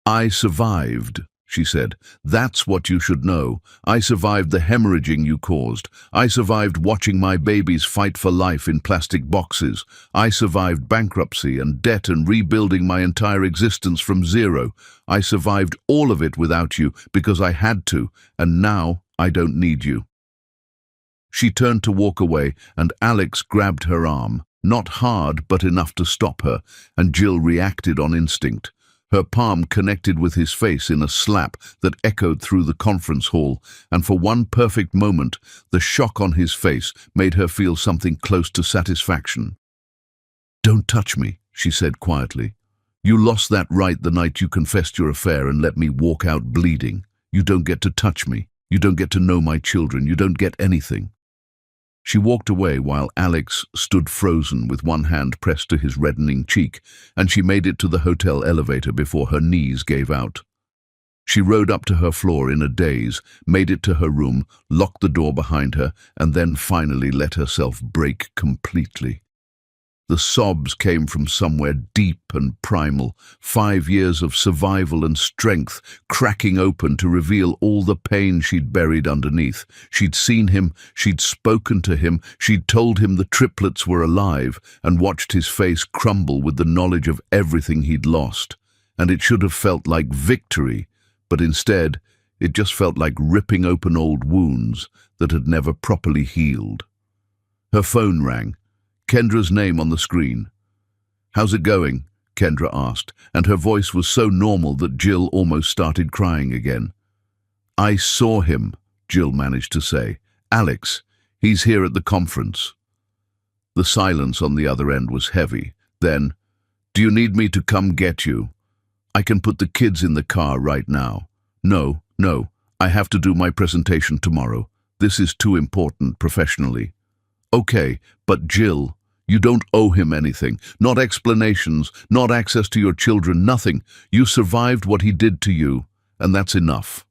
Speaker 1: "I survived," she said. "That's what you should know. I survived the hemorrhaging you caused. I survived watching my babies fight for life in plastic boxes. I survived bankruptcy and debt and rebuilding my entire existence from zero. I survived all of it without you because I had to, and now I don't need you." She turned to walk away, and Alex grabbed her arm, not hard but enough to stop her, and Jill reacted on instinct. Her palm connected with his face in a slap that echoed through the conference hall, and for one perfect moment, the shock on his face made her feel something close to satisfaction. "Don't touch me," she said quietly. "You lost that right the night you confessed your affair and let me walk out bleeding. You don't get to touch me. You don't get to know my children. You don't get anything." She walked away while Alex stood frozen with one hand pressed to his reddening cheek, and she made it to the hotel elevator before her knees gave out. She rode up to her floor in a daze, made it to her room, locked the door behind her, and then finally let herself break completely. The sobs came from somewhere deep and primal, 5 years of survival and strength cracking open to reveal all the pain she'd buried underneath. She'd seen him, she'd spoken to him, she'd told him the triplets were alive, and watched his face crumble with the knowledge of everything he'd lost. And it should have felt like victory, but instead, it just felt like ripping open old wounds that had never properly healed. Her phone rang. Kendra's name on the screen. "How's it going?" Kendra asked, and her voice was so normal that Jill almost started crying again. "I saw him," Jill managed to say. "Alex, he's here at the conference." The silence on the other end was heavy. Then, "Do you need me to come get you? I can put the kids in the car right now." No, I have to do my presentation tomorrow. This is too important professionally." "Okay, but Jill, you don't owe him anything. Not explanations, not access to your children, nothing. You survived what he did to you, and that's enough."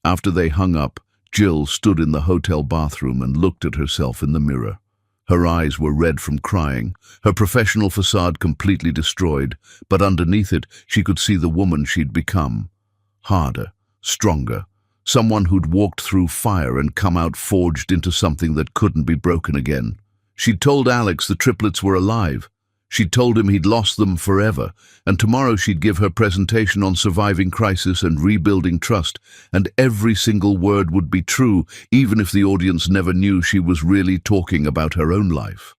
Speaker 1: After they hung up, Jill stood in the hotel bathroom and looked at herself in the mirror. Her eyes were red from crying, her professional facade completely destroyed, but underneath it she could see the woman she'd become. Harder, stronger. Someone who'd walked through fire and come out forged into something that couldn't be broken again. She'd told Alex the triplets were alive. She'd told him he'd lost them forever, and tomorrow she'd give her presentation on surviving crisis and rebuilding trust, and every single word would be true, even if the audience never knew she was really talking about her own life.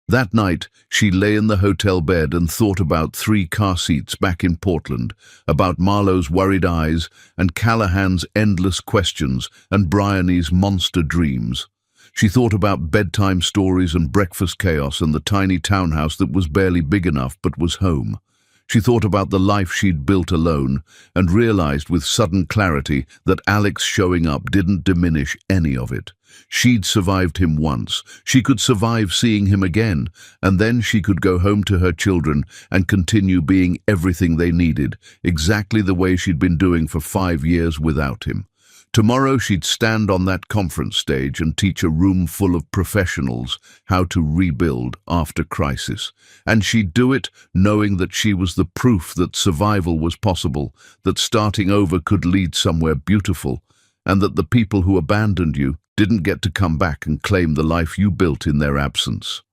Speaker 1: That night, she lay in the hotel bed and thought about 3 car seats back in Portland, about Marlowe's worried eyes and Callahan's endless questions and Bryony's monster dreams. She thought about bedtime stories and breakfast chaos and the tiny townhouse that was barely big enough but was home. She thought about the life she'd built alone and realized with sudden clarity that Alex showing up didn't diminish any of it. She'd survived him once. She could survive seeing him again, and then she could go home to her children and continue being everything they needed, exactly the way she'd been doing for 5 years without him. Tomorrow she'd stand on that conference stage and teach a room full of professionals how to rebuild after crisis. And she'd do it knowing that she was the proof that survival was possible, that starting over could lead somewhere beautiful, and that the people who abandoned you didn't get to come back and claim the life you built in their absence.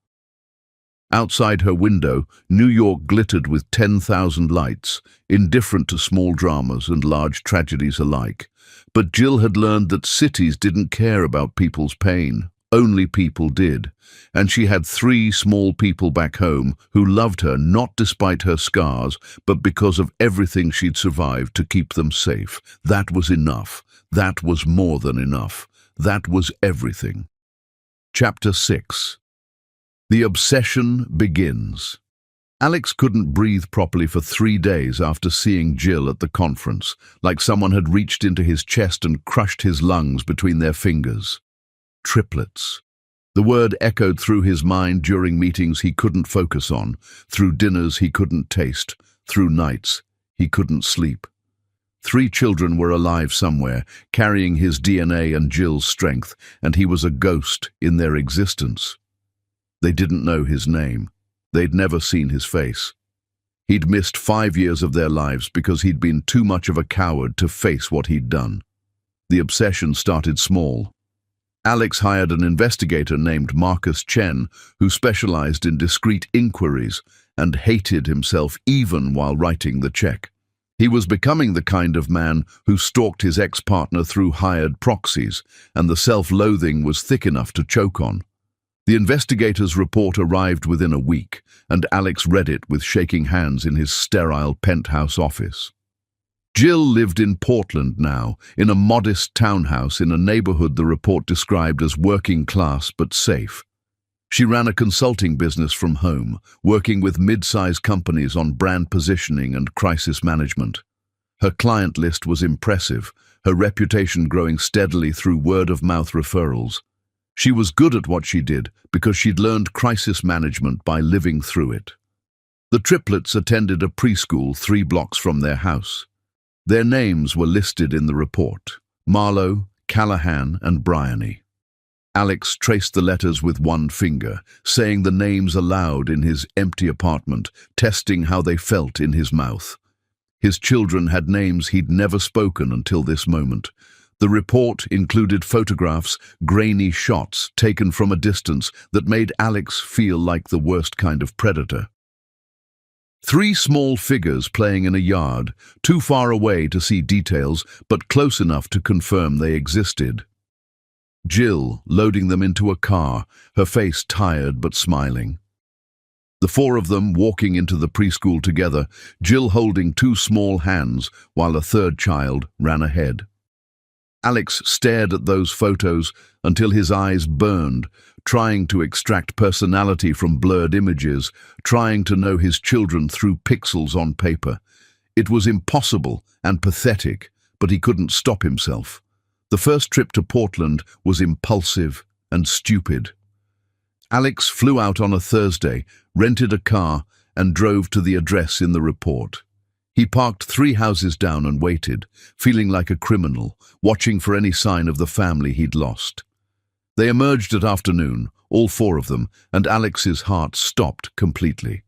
Speaker 1: Outside her window, New York glittered with 10,000 lights, indifferent to small dramas and large tragedies alike. But Jill had learned that cities didn't care about people's pain. Only people did. And she had 3 small people back home who loved her not despite her scars, but because of everything she'd survived to keep them safe. That was enough. That was more than enough. That was everything. Chapter 6. The obsession begins. Alex couldn't breathe properly for 3 days after seeing Jill at the conference, like someone had reached into his chest and crushed his lungs between their fingers. Triplets. The word echoed through his mind during meetings he couldn't focus on, through dinners he couldn't taste, through nights he couldn't sleep. 3 children were alive somewhere, carrying his DNA and Jill's strength, and he was a ghost in their existence. They didn't know his name. They'd never seen his face. He'd missed 5 years of their lives because he'd been too much of a coward to face what he'd done. The obsession started small. Alex hired an investigator named Marcus Chen, who specialized in discreet inquiries and hated himself even while writing the check. He was becoming the kind of man who stalked his ex-partner through hired proxies, and the self-loathing was thick enough to choke on. The investigator's report arrived within a week, and Alex read it with shaking hands in his sterile penthouse office. Jill lived in Portland now, in a modest townhouse in a neighborhood the report described as working class but safe. She ran a consulting business from home, working with mid-sized companies on brand positioning and crisis management. Her client list was impressive, her reputation growing steadily through word-of-mouth referrals. She was good at what she did because she'd learned crisis management by living through it. The triplets attended a preschool 3 blocks from their house. Their names were listed in the report: Marlowe, Callahan, and Bryony. Alex traced the letters with one finger, saying the names aloud in his empty apartment, testing how they felt in his mouth. His children had names he'd never spoken until this moment. The report included photographs, grainy shots taken from a distance that made Alex feel like the worst kind of predator. 3 small figures playing in a yard, too far away to see details, but close enough to confirm they existed. Jill loading them into a car, her face tired but smiling. The 4 of them walking into the preschool together, Jill holding 2 small hands while a 3rd child ran ahead. Alex stared at those photos until his eyes burned, trying to extract personality from blurred images, trying to know his children through pixels on paper. It was impossible and pathetic, but he couldn't stop himself. The first trip to Portland was impulsive and stupid. Alex flew out on a Thursday, rented a car, and drove to the address in the report. He parked 3 houses down and waited, feeling like a criminal, watching for any sign of the family he'd lost. They emerged at afternoon, all 4 of them, and Alex's heart stopped completely.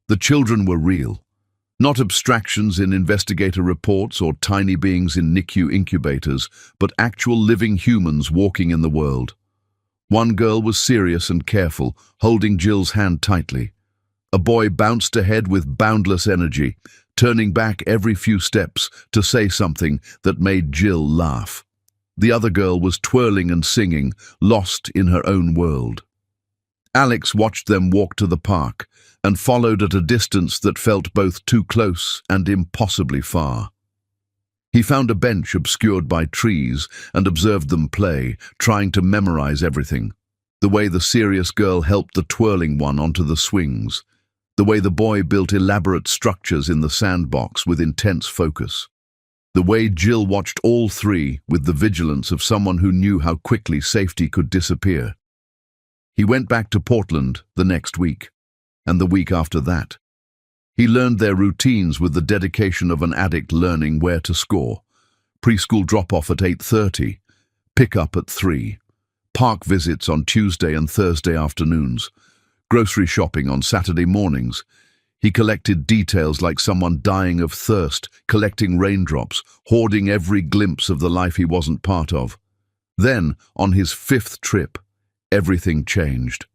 Speaker 1: The children were real. Not abstractions in investigator reports or tiny beings in NICU incubators, but actual living humans walking in the world. One girl was serious and careful, holding Jill's hand tightly. A boy bounced ahead with boundless energy, turning back every few steps to say something that made Jill laugh. The other girl was twirling and singing, lost in her own world. Alex watched them walk to the park and followed at a distance that felt both too close and impossibly far. He found a bench obscured by trees and observed them play, trying to memorize everything. The way the serious girl helped the twirling one onto the swings. The way the boy built elaborate structures in the sandbox with intense focus. The way Jill watched all 3 with the vigilance of someone who knew how quickly safety could disappear. He went back to Portland the next week, and the week after that. He learned their routines with the dedication of an addict learning where to score. Preschool drop-off at 8:30, pick-up at 3, park visits on Tuesday and Thursday afternoons, grocery shopping on Saturday mornings. He collected details like someone dying of thirst, collecting raindrops, hoarding every glimpse of the life he wasn't part of. Then, on his 5th trip, everything changed.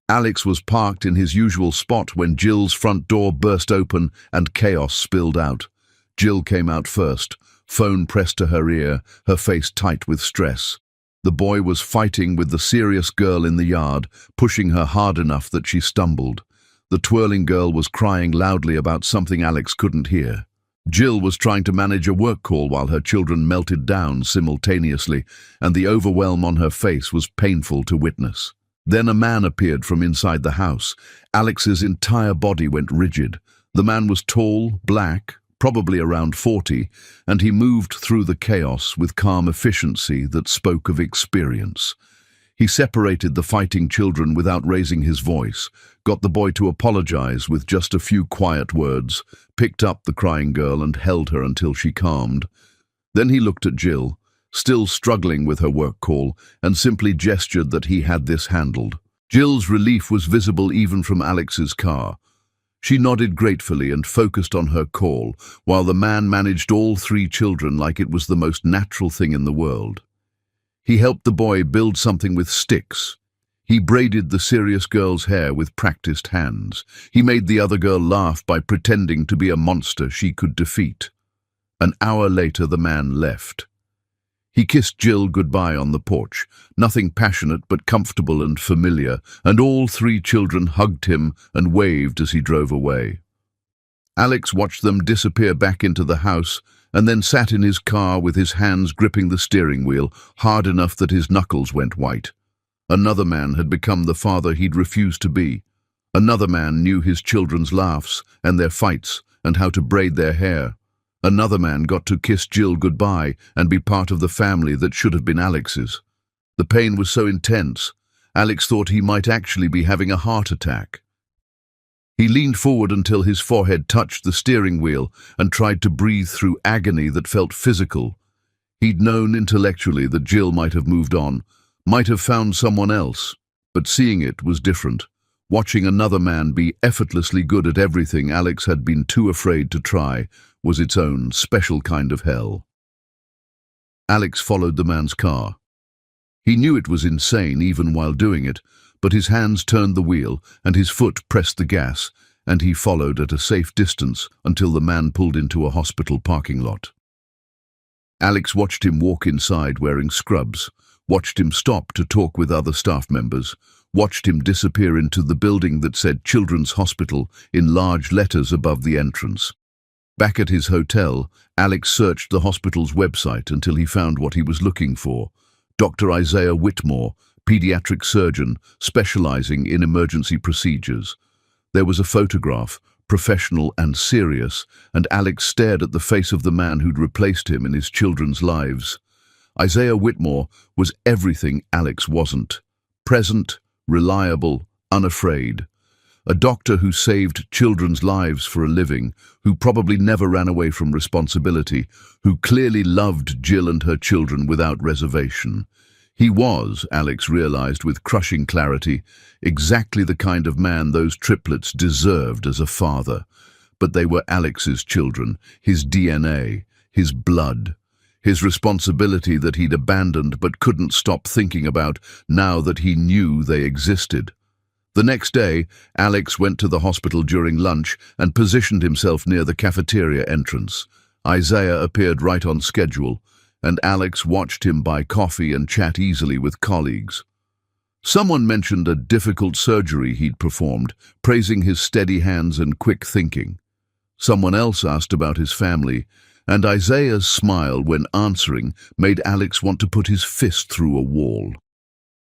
Speaker 1: Alex was parked in his usual spot when Jill's front door burst open and chaos spilled out. Jill came out first, phone pressed to her ear, her face tight with stress. The boy was fighting with the serious girl in the yard, pushing her hard enough that she stumbled. The twirling girl was crying loudly about something Alex couldn't hear. Jill was trying to manage a work call while her children melted down simultaneously, and the overwhelm on her face was painful to witness. Then a man appeared from inside the house. Alex's entire body went rigid. The man was tall, black, probably around 40, and he moved through the chaos with calm efficiency that spoke of experience. He separated the fighting children without raising his voice, got the boy to apologize with just a few quiet words, picked up the crying girl and held her until she calmed. Then he looked at Jill, still struggling with her work call, and simply gestured that he had this handled. Jill's relief was visible even from Alex's car. She nodded gratefully and focused on her call, while the man managed all 3 children like it was the most natural thing in the world. He helped the boy build something with sticks. He braided the serious girl's hair with practiced hands. He made the other girl laugh by pretending to be a monster she could defeat. An hour later, the man left. He kissed Jill goodbye on the porch, nothing passionate but comfortable and familiar, and all 3 children hugged him and waved as he drove away. Alex watched them disappear back into the house and then sat in his car with his hands gripping the steering wheel hard enough that his knuckles went white. Another man had become the father he'd refused to be. Another man knew his children's laughs and their fights and how to braid their hair. Another man got to kiss Jill goodbye and be part of the family that should have been Alex's. The pain was so intense, Alex thought he might actually be having a heart attack. He leaned forward until his forehead touched the steering wheel and tried to breathe through agony that felt physical. He'd known intellectually that Jill might have moved on, might have found someone else, but seeing it was different. Watching another man be effortlessly good at everything Alex had been too afraid to try was its own special kind of hell. Alex followed the man's car. He knew it was insane even while doing it, but his hands turned the wheel and his foot pressed the gas, and he followed at a safe distance until the man pulled into a hospital parking lot. Alex watched him walk inside wearing scrubs, watched him stop to talk with other staff members, watched him disappear into the building that said Children's Hospital in large letters above the entrance. Back at his hotel, Alex searched the hospital's website until he found what he was looking for: Dr. Isaiah Whitmore, pediatric surgeon specializing in emergency procedures. There was a photograph, professional and serious, and Alex stared at the face of the man who'd replaced him in his children's lives. Isaiah Whitmore was everything Alex wasn't: present, reliable, unafraid. A doctor who saved children's lives for a living, who probably never ran away from responsibility, who clearly loved Jill and her children without reservation. He was, Alex realized with crushing clarity, exactly the kind of man those triplets deserved as a father. But they were Alex's children, his DNA, his blood, his responsibility that he'd abandoned but couldn't stop thinking about now that he knew they existed. The next day, Alex went to the hospital during lunch and positioned himself near the cafeteria entrance. Isaiah appeared right on schedule, and Alex watched him buy coffee and chat easily with colleagues. Someone mentioned a difficult surgery he'd performed, praising his steady hands and quick thinking. Someone else asked about his family, and Isaiah's smile when answering made Alex want to put his fist through a wall.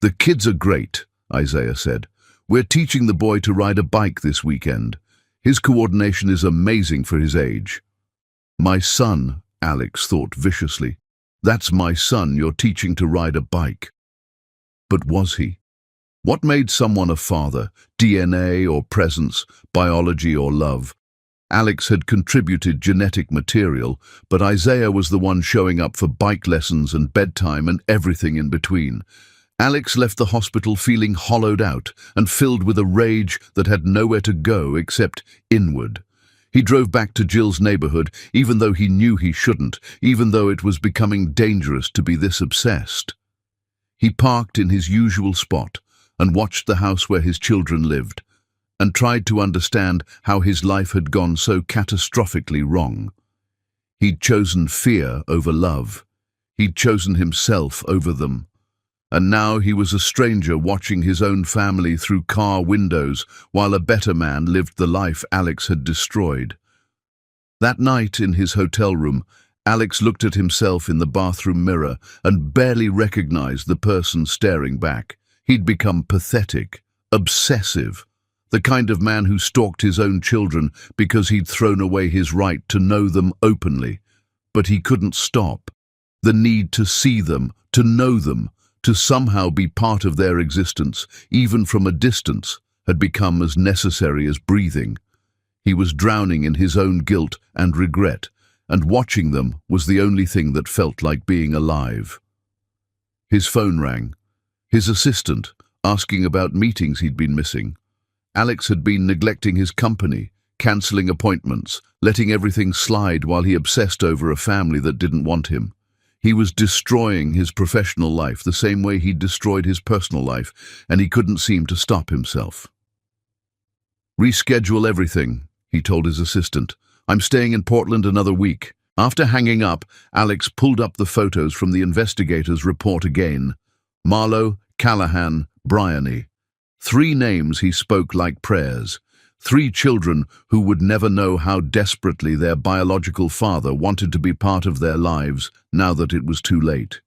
Speaker 1: "The kids are great," Isaiah said. "We're teaching the boy to ride a bike this weekend. His coordination is amazing for his age." "My son," Alex thought viciously. "That's my son you're teaching to ride a bike." But was he? What made someone a father? DNA or presence, biology or love? Alex had contributed genetic material, but Isaiah was the one showing up for bike lessons and bedtime and everything in between. Alex left the hospital feeling hollowed out and filled with a rage that had nowhere to go except inward. He drove back to Jill's neighborhood, even though he knew he shouldn't, even though it was becoming dangerous to be this obsessed. He parked in his usual spot and watched the house where his children lived, and tried to understand how his life had gone so catastrophically wrong. He'd chosen fear over love. He'd chosen himself over them. And now he was a stranger watching his own family through car windows while a better man lived the life Alex had destroyed. That night in his hotel room, Alex looked at himself in the bathroom mirror and barely recognized the person staring back. He'd become pathetic, obsessive, the kind of man who stalked his own children because he'd thrown away his right to know them openly. But he couldn't stop. The need to see them, to know them, to somehow be part of their existence, even from a distance, had become as necessary as breathing. He was drowning in his own guilt and regret, and watching them was the only thing that felt like being alive. His phone rang. His assistant, asking about meetings he'd been missing. Alex had been neglecting his company, cancelling appointments, letting everything slide while he obsessed over a family that didn't want him. He was destroying his professional life the same way he'd destroyed his personal life, and he couldn't seem to stop himself. "Reschedule everything," he told his assistant. "I'm staying in Portland another week." After hanging up, Alex pulled up the photos from the investigator's report again. Marlowe, Callahan, Bryony. 3 names he spoke like prayers. 3 children who would never know how desperately their biological father wanted to be part of their lives now that it was too late.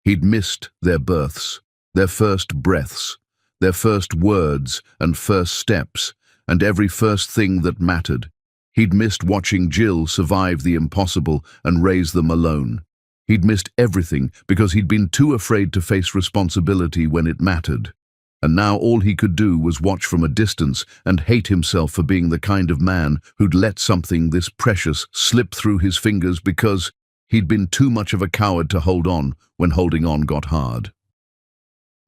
Speaker 1: He'd missed their births, their first breaths, their first words and first steps, and every first thing that mattered. He'd missed watching Jill survive the impossible and raise them alone. He'd missed everything because he'd been too afraid to face responsibility when it mattered. And now all he could do was watch from a distance and hate himself for being the kind of man who'd let something this precious slip through his fingers because he'd been too much of a coward to hold on when holding on got hard.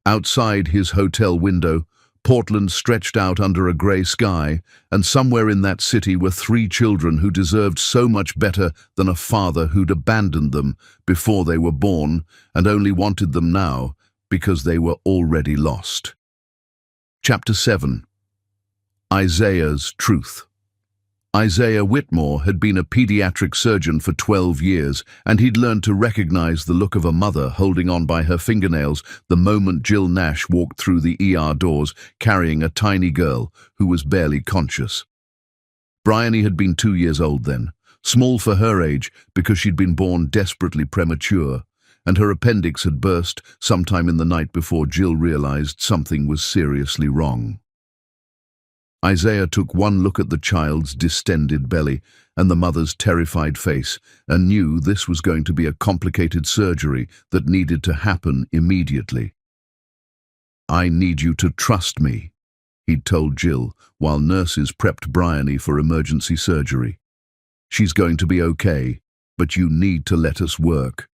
Speaker 1: Outside his hotel window, Portland stretched out under a grey sky, and somewhere in that city were 3 children who deserved so much better than a father who'd abandoned them before they were born and only wanted them now because they were already lost. Chapter 7. Isaiah's Truth. Isaiah Whitmore had been a pediatric surgeon for 12 years, and he'd learned to recognize the look of a mother holding on by her fingernails the moment Jill Nash walked through the ER doors carrying a tiny girl who was barely conscious. Bryony had been 2 years old then, small for her age because she'd been born desperately premature, and her appendix had burst sometime in the night before Jill realized something was seriously wrong. Isaiah took one look at the child's distended belly and the mother's terrified face and knew this was going to be a complicated surgery that needed to happen immediately. "I need you to trust me," he'd told Jill while nurses prepped Bryony for emergency surgery. "She's going to be okay, but you need to let us work."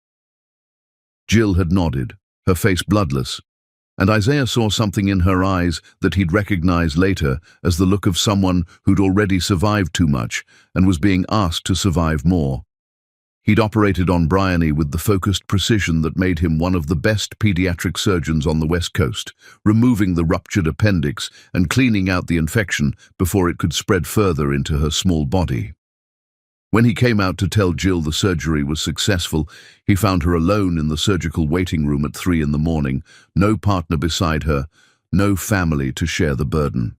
Speaker 1: Jill had nodded, her face bloodless, and Isaiah saw something in her eyes that he'd recognize later as the look of someone who'd already survived too much and was being asked to survive more. He'd operated on Bryony with the focused precision that made him one of the best pediatric surgeons on the West Coast, removing the ruptured appendix and cleaning out the infection before it could spread further into her small body. When he came out to tell Jill the surgery was successful, he found her alone in the surgical waiting room at 3 in the morning, no partner beside her, no family to share the burden.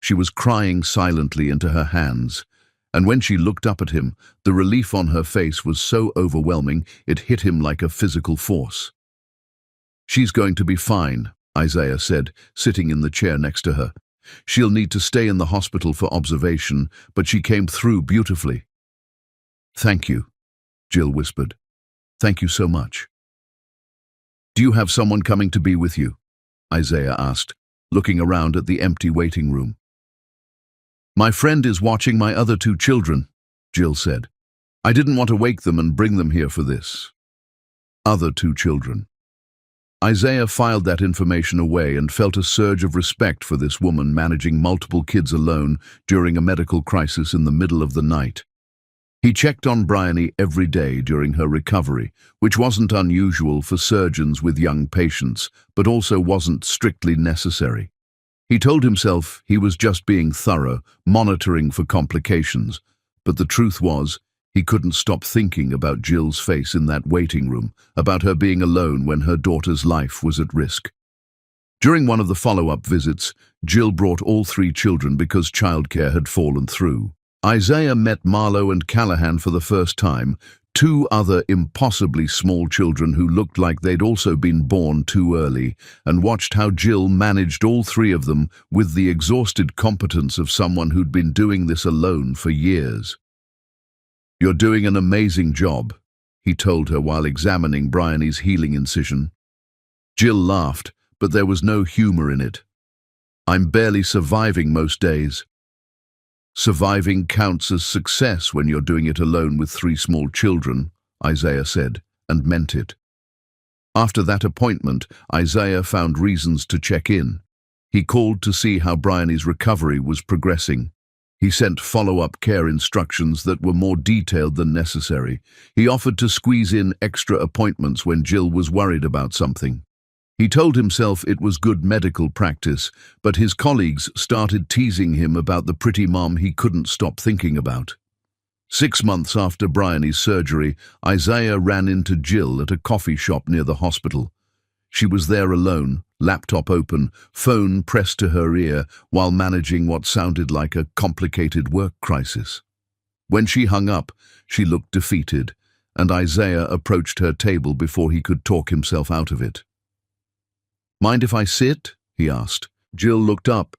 Speaker 1: She was crying silently into her hands, and when she looked up at him, the relief on her face was so overwhelming it hit him like a physical force. "She's going to be fine," Isaiah said, sitting in the chair next to her. "She'll need to stay in the hospital for observation, but she came through beautifully." "Thank you," Jill whispered. "Thank you so much." "Do you have someone coming to be with you?" Isaiah asked, looking around at the empty waiting room. "My friend is watching my other 2 children," Jill said. "I didn't want to wake them and bring them here for this." Other 2 children. Isaiah filed that information away and felt a surge of respect for this woman managing multiple kids alone during a medical crisis in the middle of the night. He checked on Bryony every day during her recovery, which wasn't unusual for surgeons with young patients, but also wasn't strictly necessary. He told himself he was just being thorough, monitoring for complications, but the truth was, he couldn't stop thinking about Jill's face in that waiting room, about her being alone when her daughter's life was at risk. During one of the follow-up visits, Jill brought all 3 children because childcare had fallen through. Isaiah met Marlowe and Callahan for the first time, two other impossibly small children who looked like they'd also been born too early, and watched how Jill managed all three of them with the exhausted competence of someone who'd been doing this alone for years. "You're doing an amazing job," he told her while examining Bryony's healing incision. Jill laughed, but there was no humor in it. "I'm barely surviving most days." "Surviving counts as success when you're doing it alone with three small children," Isaiah said, and meant it. After that appointment, Isaiah found reasons to check in. He called to see how Bryony's recovery was progressing. He sent follow-up care instructions that were more detailed than necessary. He offered to squeeze in extra appointments when Jill was worried about something. He told himself it was good medical practice, but his colleagues started teasing him about the pretty mom he couldn't stop thinking about. 6 months after Bryony's surgery, Isaiah ran into Jill at a coffee shop near the hospital. She was there alone, laptop open, phone pressed to her ear, while managing what sounded like a complicated work crisis. When she hung up, she looked defeated, and Isaiah approached her table before he could talk himself out of it. "Mind if I sit?" he asked. Jill looked up,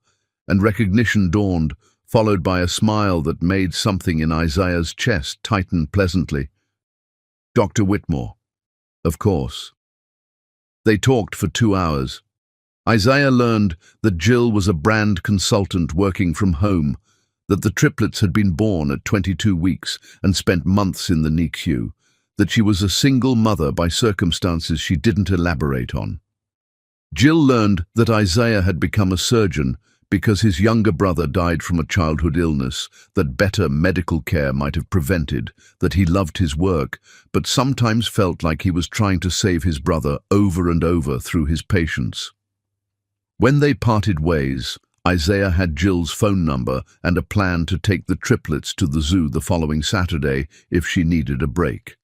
Speaker 1: and recognition dawned, followed by a smile that made something in Isaiah's chest tighten pleasantly. "Dr. Whitmore." "Of course." They talked for 2 hours. Isaiah learned that Jill was a brand consultant working from home, that the triplets had been born at 22 weeks and spent months in the NICU, that she was a single mother by circumstances she didn't elaborate on. Jill learned that Isaiah had become a surgeon because his younger brother died from a childhood illness that better medical care might have prevented, that he loved his work, but sometimes felt like he was trying to save his brother over and over through his patients. When they parted ways, Isaiah had Jill's phone number and a plan to take the triplets to the zoo the following Saturday if she needed a break.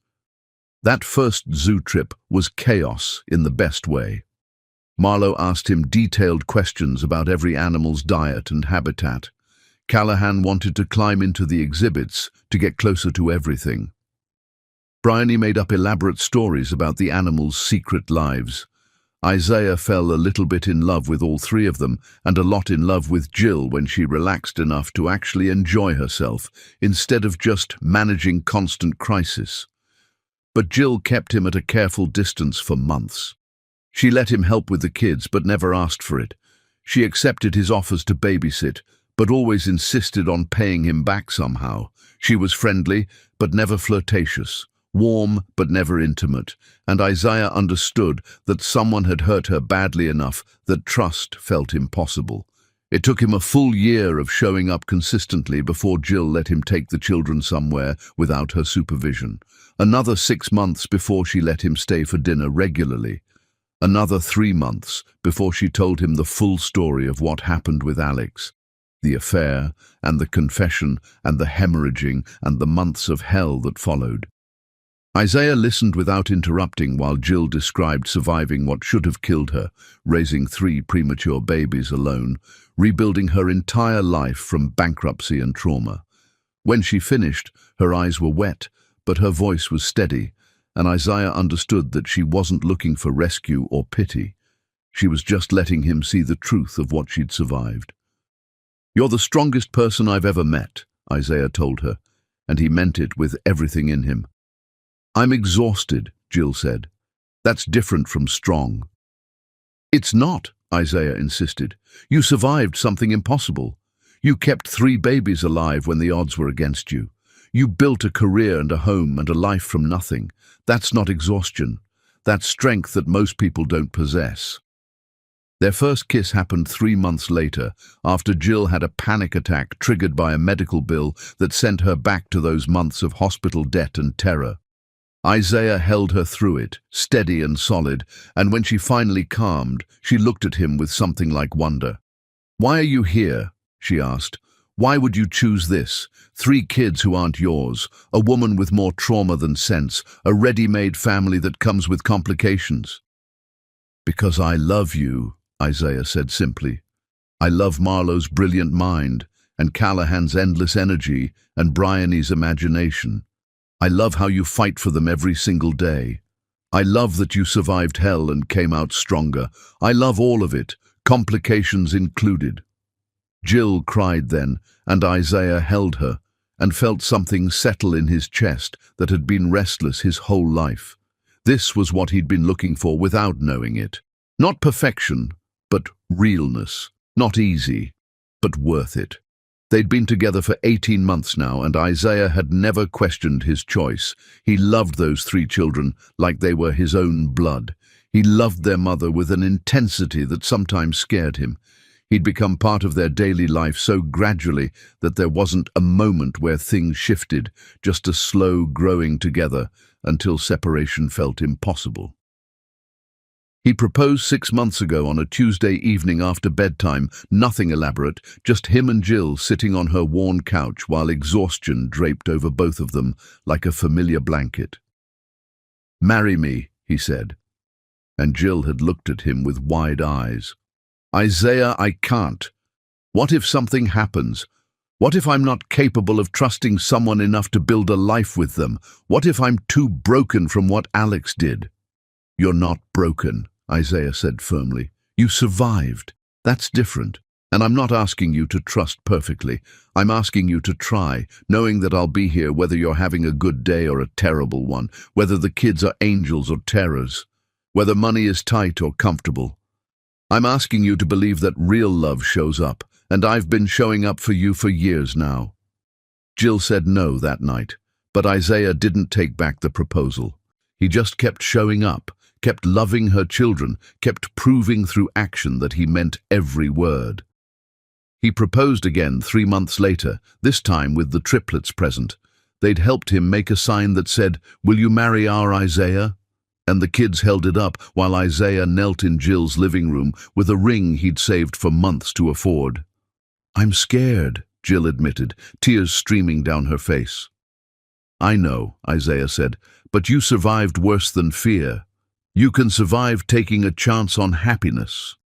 Speaker 1: That first zoo trip was chaos in the best way. Marlowe asked him detailed questions about every animal's diet and habitat. Callahan wanted to climb into the exhibits to get closer to everything. Bryony made up elaborate stories about the animals' secret lives. Isaiah fell a little bit in love with all three of them, and a lot in love with Jill when she relaxed enough to actually enjoy herself, instead of just managing constant crisis. But Jill kept him at a careful distance for months. She let him help with the kids, but never asked for it. She accepted his offers to babysit, but always insisted on paying him back somehow. She was friendly, but never flirtatious, warm, but never intimate, and Isaiah understood that someone had hurt her badly enough that trust felt impossible. It took him a full year of showing up consistently before Jill let him take the children somewhere without her supervision. Another 6 months before she let him stay for dinner regularly. Another 3 months before she told him the full story of what happened with Alex, the affair and the confession and the hemorrhaging and the months of hell that followed. Isaiah listened without interrupting while Jill described surviving what should have killed her, raising 3 premature babies alone, rebuilding her entire life from bankruptcy and trauma. When she finished, her eyes were wet, but her voice was steady, and Isaiah understood that she wasn't looking for rescue or pity. She was just letting him see the truth of what she'd survived. "You're the strongest person I've ever met," Isaiah told her, and he meant it with everything in him. "I'm exhausted," Jill said. "That's different from strong." "It's not," Isaiah insisted. "You survived something impossible. You kept 3 babies alive when the odds were against you. You built a career and a home and a life from nothing. That's not exhaustion. That's strength that most people don't possess." Their first kiss happened 3 months later, after Jill had a panic attack triggered by a medical bill that sent her back to those months of hospital debt and terror. Isaiah held her through it, steady and solid, and when she finally calmed, she looked at him with something like wonder. "Why are you here?" she asked. "Why would you choose this? 3 kids who aren't yours, a woman with more trauma than sense, a ready-made family that comes with complications." "Because I love you," Isaiah said simply. "I love Marlowe's brilliant mind, and Callahan's endless energy and Bryony's imagination. I love how you fight for them every single day. I love that you survived hell and came out stronger. I love all of it, complications included." Jill cried then, and Isaiah held her, and felt something settle in his chest that had been restless his whole life. This was what he'd been looking for without knowing it. Not perfection, but realness. Not easy, but worth it. They'd been together for 18 months now, and Isaiah had never questioned his choice. He loved those 3 children like they were his own blood. He loved their mother with an intensity that sometimes scared him. He'd become part of their daily life so gradually that there wasn't a moment where things shifted, just a slow growing together until separation felt impossible. He proposed 6 months ago on a Tuesday evening after bedtime, nothing elaborate, just him and Jill sitting on her worn couch while exhaustion draped over both of them like a familiar blanket. "Marry me," he said, and Jill had looked at him with wide eyes. "Isaiah, I can't. What if something happens? What if I'm not capable of trusting someone enough to build a life with them? What if I'm too broken from what Alex did?" "You're not broken," Isaiah said firmly. "You survived. That's different. And I'm not asking you to trust perfectly. I'm asking you to try, knowing that I'll be here whether you're having a good day or a terrible one, whether the kids are angels or terrors, whether money is tight or comfortable. I'm asking you to believe that real love shows up, and I've been showing up for you for years now." Jill said no that night, but Isaiah didn't take back the proposal. He just kept showing up, kept loving her children, kept proving through action that he meant every word. He proposed again 3 months later, this time with the triplets present. They'd helped him make a sign that said, "Will you marry our Isaiah?" And the kids held it up while Isaiah knelt in Jill's living room with a ring he'd saved for months to afford. "I'm scared," Jill admitted, tears streaming down her face. "I know," Isaiah said, "but you survived worse than fear. You can survive taking a chance on happiness."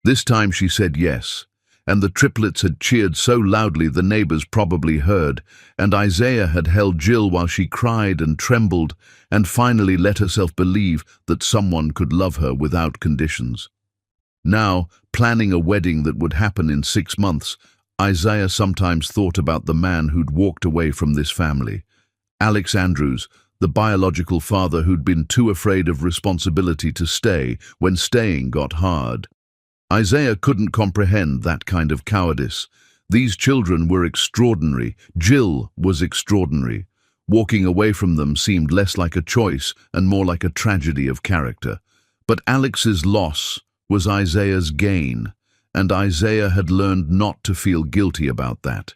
Speaker 1: This time she said yes, and the triplets had cheered so loudly the neighbors probably heard, and Isaiah had held Jill while she cried and trembled and finally let herself believe that someone could love her without conditions. Now, planning a wedding that would happen in 6 months, Isaiah sometimes thought about the man who'd walked away from this family. Alex Andrews, the biological father who'd been too afraid of responsibility to stay when staying got hard. Isaiah couldn't comprehend that kind of cowardice. These children were extraordinary. Jill was extraordinary. Walking away from them seemed less like a choice and more like a tragedy of character. But Alex's loss was Isaiah's gain, and Isaiah had learned not to feel guilty about that.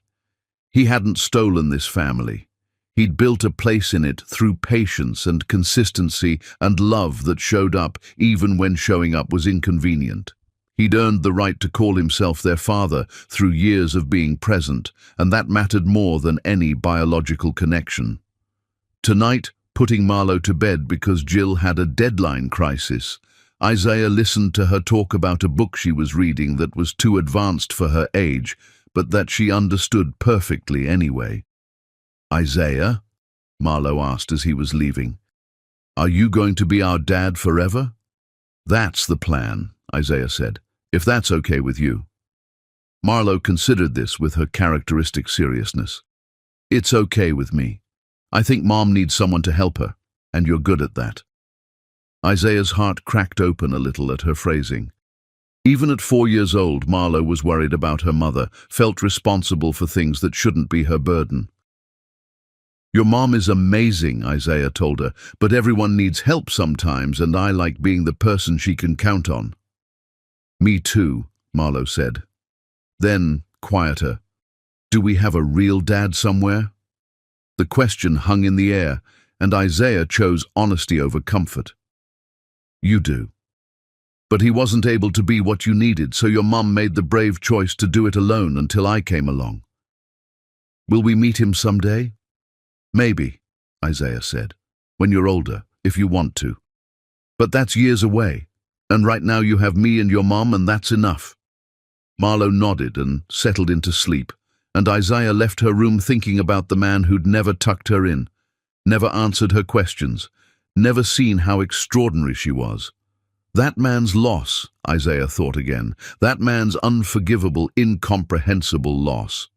Speaker 1: He hadn't stolen this family. He'd built a place in it through patience and consistency and love that showed up even when showing up was inconvenient. He'd earned the right to call himself their father through years of being present, and that mattered more than any biological connection. Tonight, putting Marlo to bed because Jill had a deadline crisis, Isaiah listened to her talk about a book she was reading that was too advanced for her age, but that she understood perfectly anyway. "Isaiah," Marlo asked as he was leaving, "are you going to be our dad forever?" "That's the plan," Isaiah said, "if that's okay with you." Marlo considered this with her characteristic seriousness. "It's okay with me. I think Mom needs someone to help her, and you're good at that." Isaiah's heart cracked open a little at her phrasing. Even at 4 years old, Marlo was worried about her mother, felt responsible for things that shouldn't be her burden. "Your mom is amazing," Isaiah told her, "but everyone needs help sometimes, and I like being the person she can count on." "Me too," Marlo said. Then, quieter, "Do we have a real dad somewhere?" The question hung in the air, and Isaiah chose honesty over comfort. "You do. But he wasn't able to be what you needed, so your mom made the brave choice to do it alone until I came along. Will we meet him someday?" "Maybe," Isaiah said, "when you're older, if you want to. But that's years away, and right now you have me and your mom, and that's enough." Marlo nodded and settled into sleep, and Isaiah left her room thinking about the man who'd never tucked her in, never answered her questions, never seen how extraordinary she was. That man's loss, Isaiah thought again, that man's unforgivable, incomprehensible loss.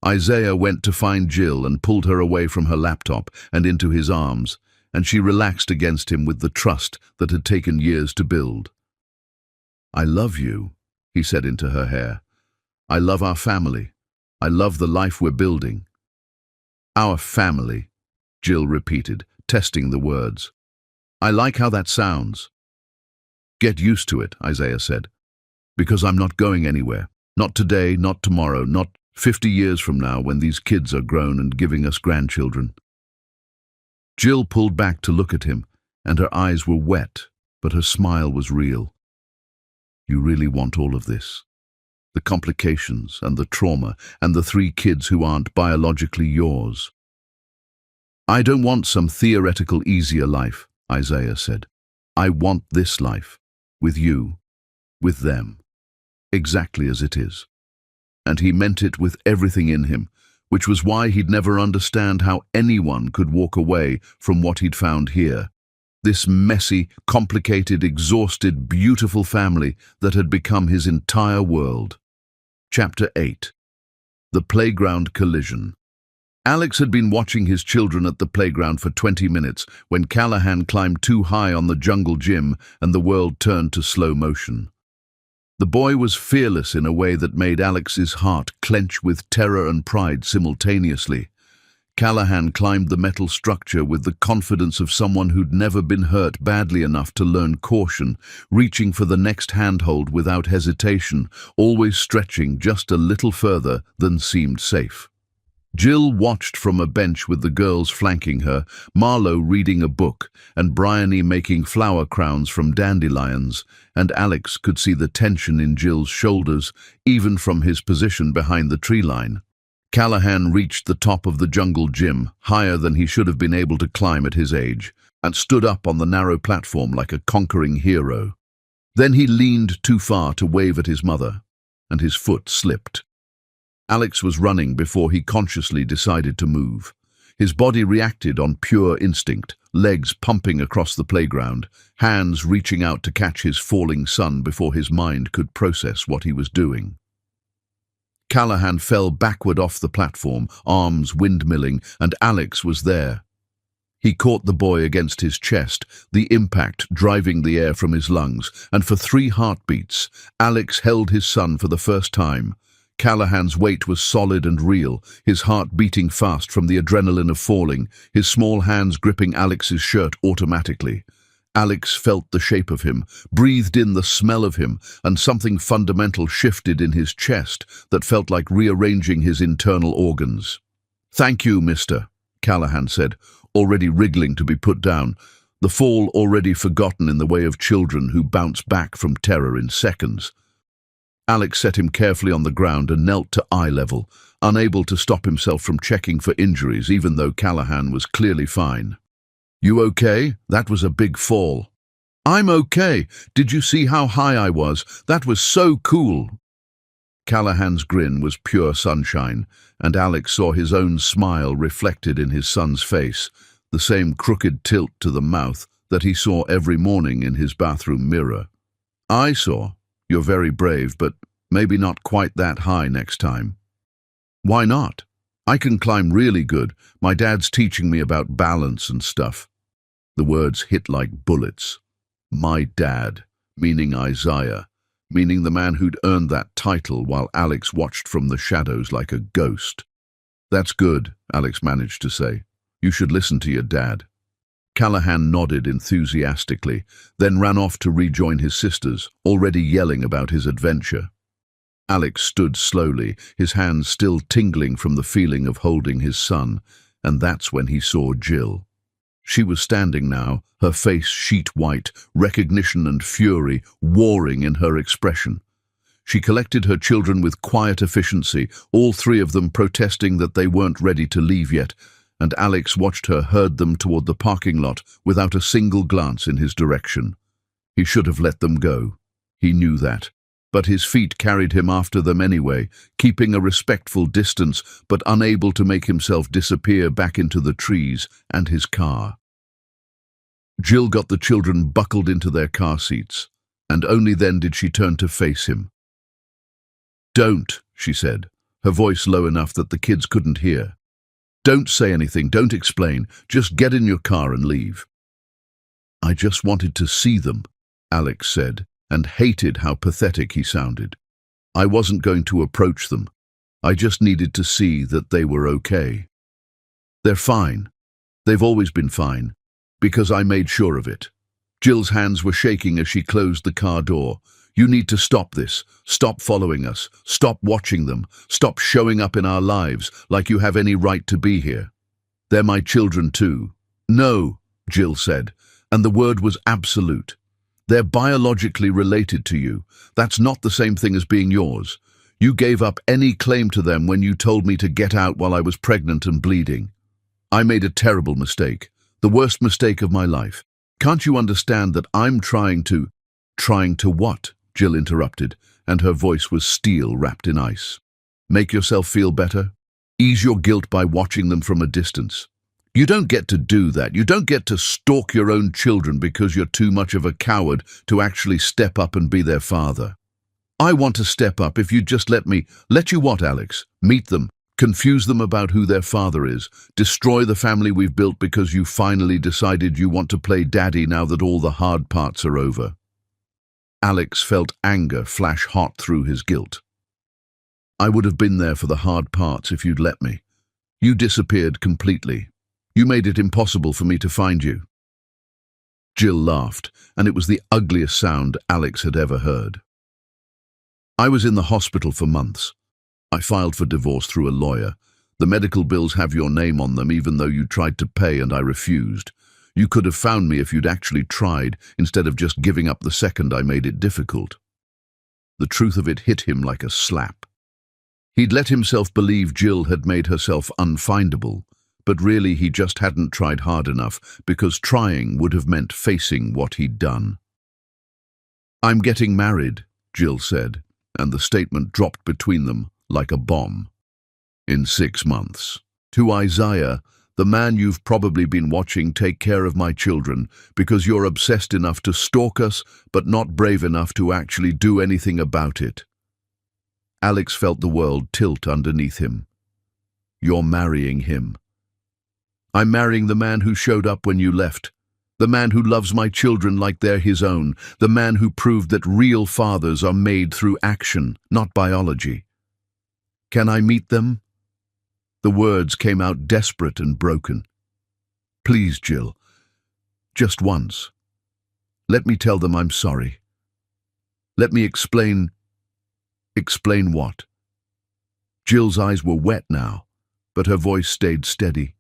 Speaker 1: Isaiah went to find Jill and pulled her away from her laptop and into his arms, and she relaxed against him with the trust that had taken years to build. "I love you," he said into her hair. "I love our family. I love the life we're building." "Our family," Jill repeated, testing the words. "I like how that sounds." "Get used to it," Isaiah said, "because I'm not going anywhere. Not today, not tomorrow, not 50 years from now when these kids are grown and giving us grandchildren." Jill pulled back to look at him, and her eyes were wet, but her smile was real. "You really want all of this? The complications and the trauma and the 3 kids who aren't biologically yours?" "I don't want some theoretical easier life," Isaiah said. "I want this life, with you, with them, exactly as it is." And he meant it with everything in him, which was why he'd never understand how anyone could walk away from what he'd found here. This messy, complicated, exhausted, beautiful family that had become his entire world. Chapter 8. The Playground Collision. Alex had been watching his children at the playground for 20 minutes when Callahan climbed too high on the jungle gym and the world turned to slow motion. The boy was fearless in a way that made Alex's heart clench with terror and pride simultaneously. Callahan climbed the metal structure with the confidence of someone who'd never been hurt badly enough to learn caution, reaching for the next handhold without hesitation, always stretching just a little further than seemed safe. Jill watched from a bench with the girls flanking her, Marlo reading a book, and Bryony making flower crowns from dandelions, and Alex could see the tension in Jill's shoulders, even from his position behind the tree line. Callahan reached the top of the jungle gym, higher than he should have been able to climb at his age, and stood up on the narrow platform like a conquering hero. Then he leaned too far to wave at his mother, and his foot slipped. Alex was running before he consciously decided to move. His body reacted on pure instinct, legs pumping across the playground, hands reaching out to catch his falling son before his mind could process what he was doing. Callahan fell backward off the platform, arms windmilling, and Alex was there. He caught the boy against his chest, the impact driving the air from his lungs, and for 3 heartbeats, Alex held his son for the first time. Callahan's weight was solid and real, his heart beating fast from the adrenaline of falling, his small hands gripping Alex's shirt automatically. Alex felt the shape of him, breathed in the smell of him, and something fundamental shifted in his chest that felt like rearranging his internal organs. "Thank you, mister," Callahan said, already wriggling to be put down, the fall already forgotten in the way of children who bounce back from terror in seconds. Alex set him carefully on the ground and knelt to eye level, unable to stop himself from checking for injuries even though Callahan was clearly fine. "You okay? That was a big fall." "I'm okay. Did you see how high I was? That was so cool." Callahan's grin was pure sunshine, and Alex saw his own smile reflected in his son's face, the same crooked tilt to the mouth that he saw every morning in his bathroom mirror. "I saw. You're very brave, but maybe not quite that high next time." "Why not? I can climb really good. My dad's teaching me about balance and stuff." The words hit like bullets. My dad, meaning Isaiah, meaning the man who'd earned that title while Alex watched from the shadows like a ghost. "That's good," Alex managed to say. "You should listen to your dad." Callahan nodded enthusiastically, then ran off to rejoin his sisters, already yelling about his adventure. Alex stood slowly, his hands still tingling from the feeling of holding his son, and that's when he saw Jill. She was standing now, her face sheet white, recognition and fury warring in her expression. She collected her children with quiet efficiency, all 3 of them protesting that they weren't ready to leave yet, and Alex watched her herd them toward the parking lot without a single glance in his direction. He should have let them go. He knew that. but his feet carried him after them anyway, keeping a respectful distance but unable to make himself disappear back into the trees and his car. Jill got the children buckled into their car seats, and only then did she turn to face him. "Don't," she said, her voice low enough that the kids couldn't hear. "Don't say anything, don't explain, just get in your car and leave." "I just wanted to see them," Alex said, and hated how pathetic he sounded. "I wasn't going to approach them. I just needed to see that they were okay. They're fine. They've always been fine, because I made sure of it." Jill's hands were shaking as she closed the car door. "You need to stop this. Stop following us. Stop watching them. Stop showing up in our lives like you have any right to be here. They're my children too." "No," Jill said, and the word was absolute. "They're biologically related to you. That's not the same thing as being yours. You gave up any claim to them when you told me to get out while I was pregnant and bleeding. I made a terrible mistake, the worst mistake of my life. Can't you understand that I'm trying to—" "Trying to what?" Jill interrupted, and her voice was steel wrapped in ice. "Make yourself feel better? Ease your guilt by watching them from a distance. You don't get to do that. You don't get to stalk your own children because you're too much of a coward to actually step up and be their father. I want to step up if you'd just let me—" "Let you what, Alex? Meet them, confuse them about who their father is, destroy the family we've built because you finally decided you want to play daddy now that all the hard parts are over." Alex felt anger flash hot through his guilt. "I would have been there for the hard parts if you'd let me. You disappeared completely. You made it impossible for me to find you." Jill laughed, and it was the ugliest sound Alex had ever heard. "I was in the hospital for months. I filed for divorce through a lawyer. The medical bills have your name on them even though you tried to pay and I refused. You could have found me if you'd actually tried, instead of just giving up the second I made it difficult." The truth of it hit him like a slap. He'd let himself believe Jill had made herself unfindable, but really he just hadn't tried hard enough, because trying would have meant facing what he'd done. "I'm getting married," Jill said, and the statement dropped between them like a bomb. "In 6 months. To Isaiah, the man you've probably been watching take care of my children because you're obsessed enough to stalk us but not brave enough to actually do anything about it." Alex felt the world tilt underneath him. "You're marrying him." "I'm marrying the man who showed up when you left. The man who loves my children like they're his own. The man who proved that real fathers are made through action, not biology. Can I meet them?" The words came out desperate and broken. "Please, Jill. Just once. Let me tell them I'm sorry. Let me explain—" "Explain what?" Jill's eyes were wet now, but her voice stayed steady.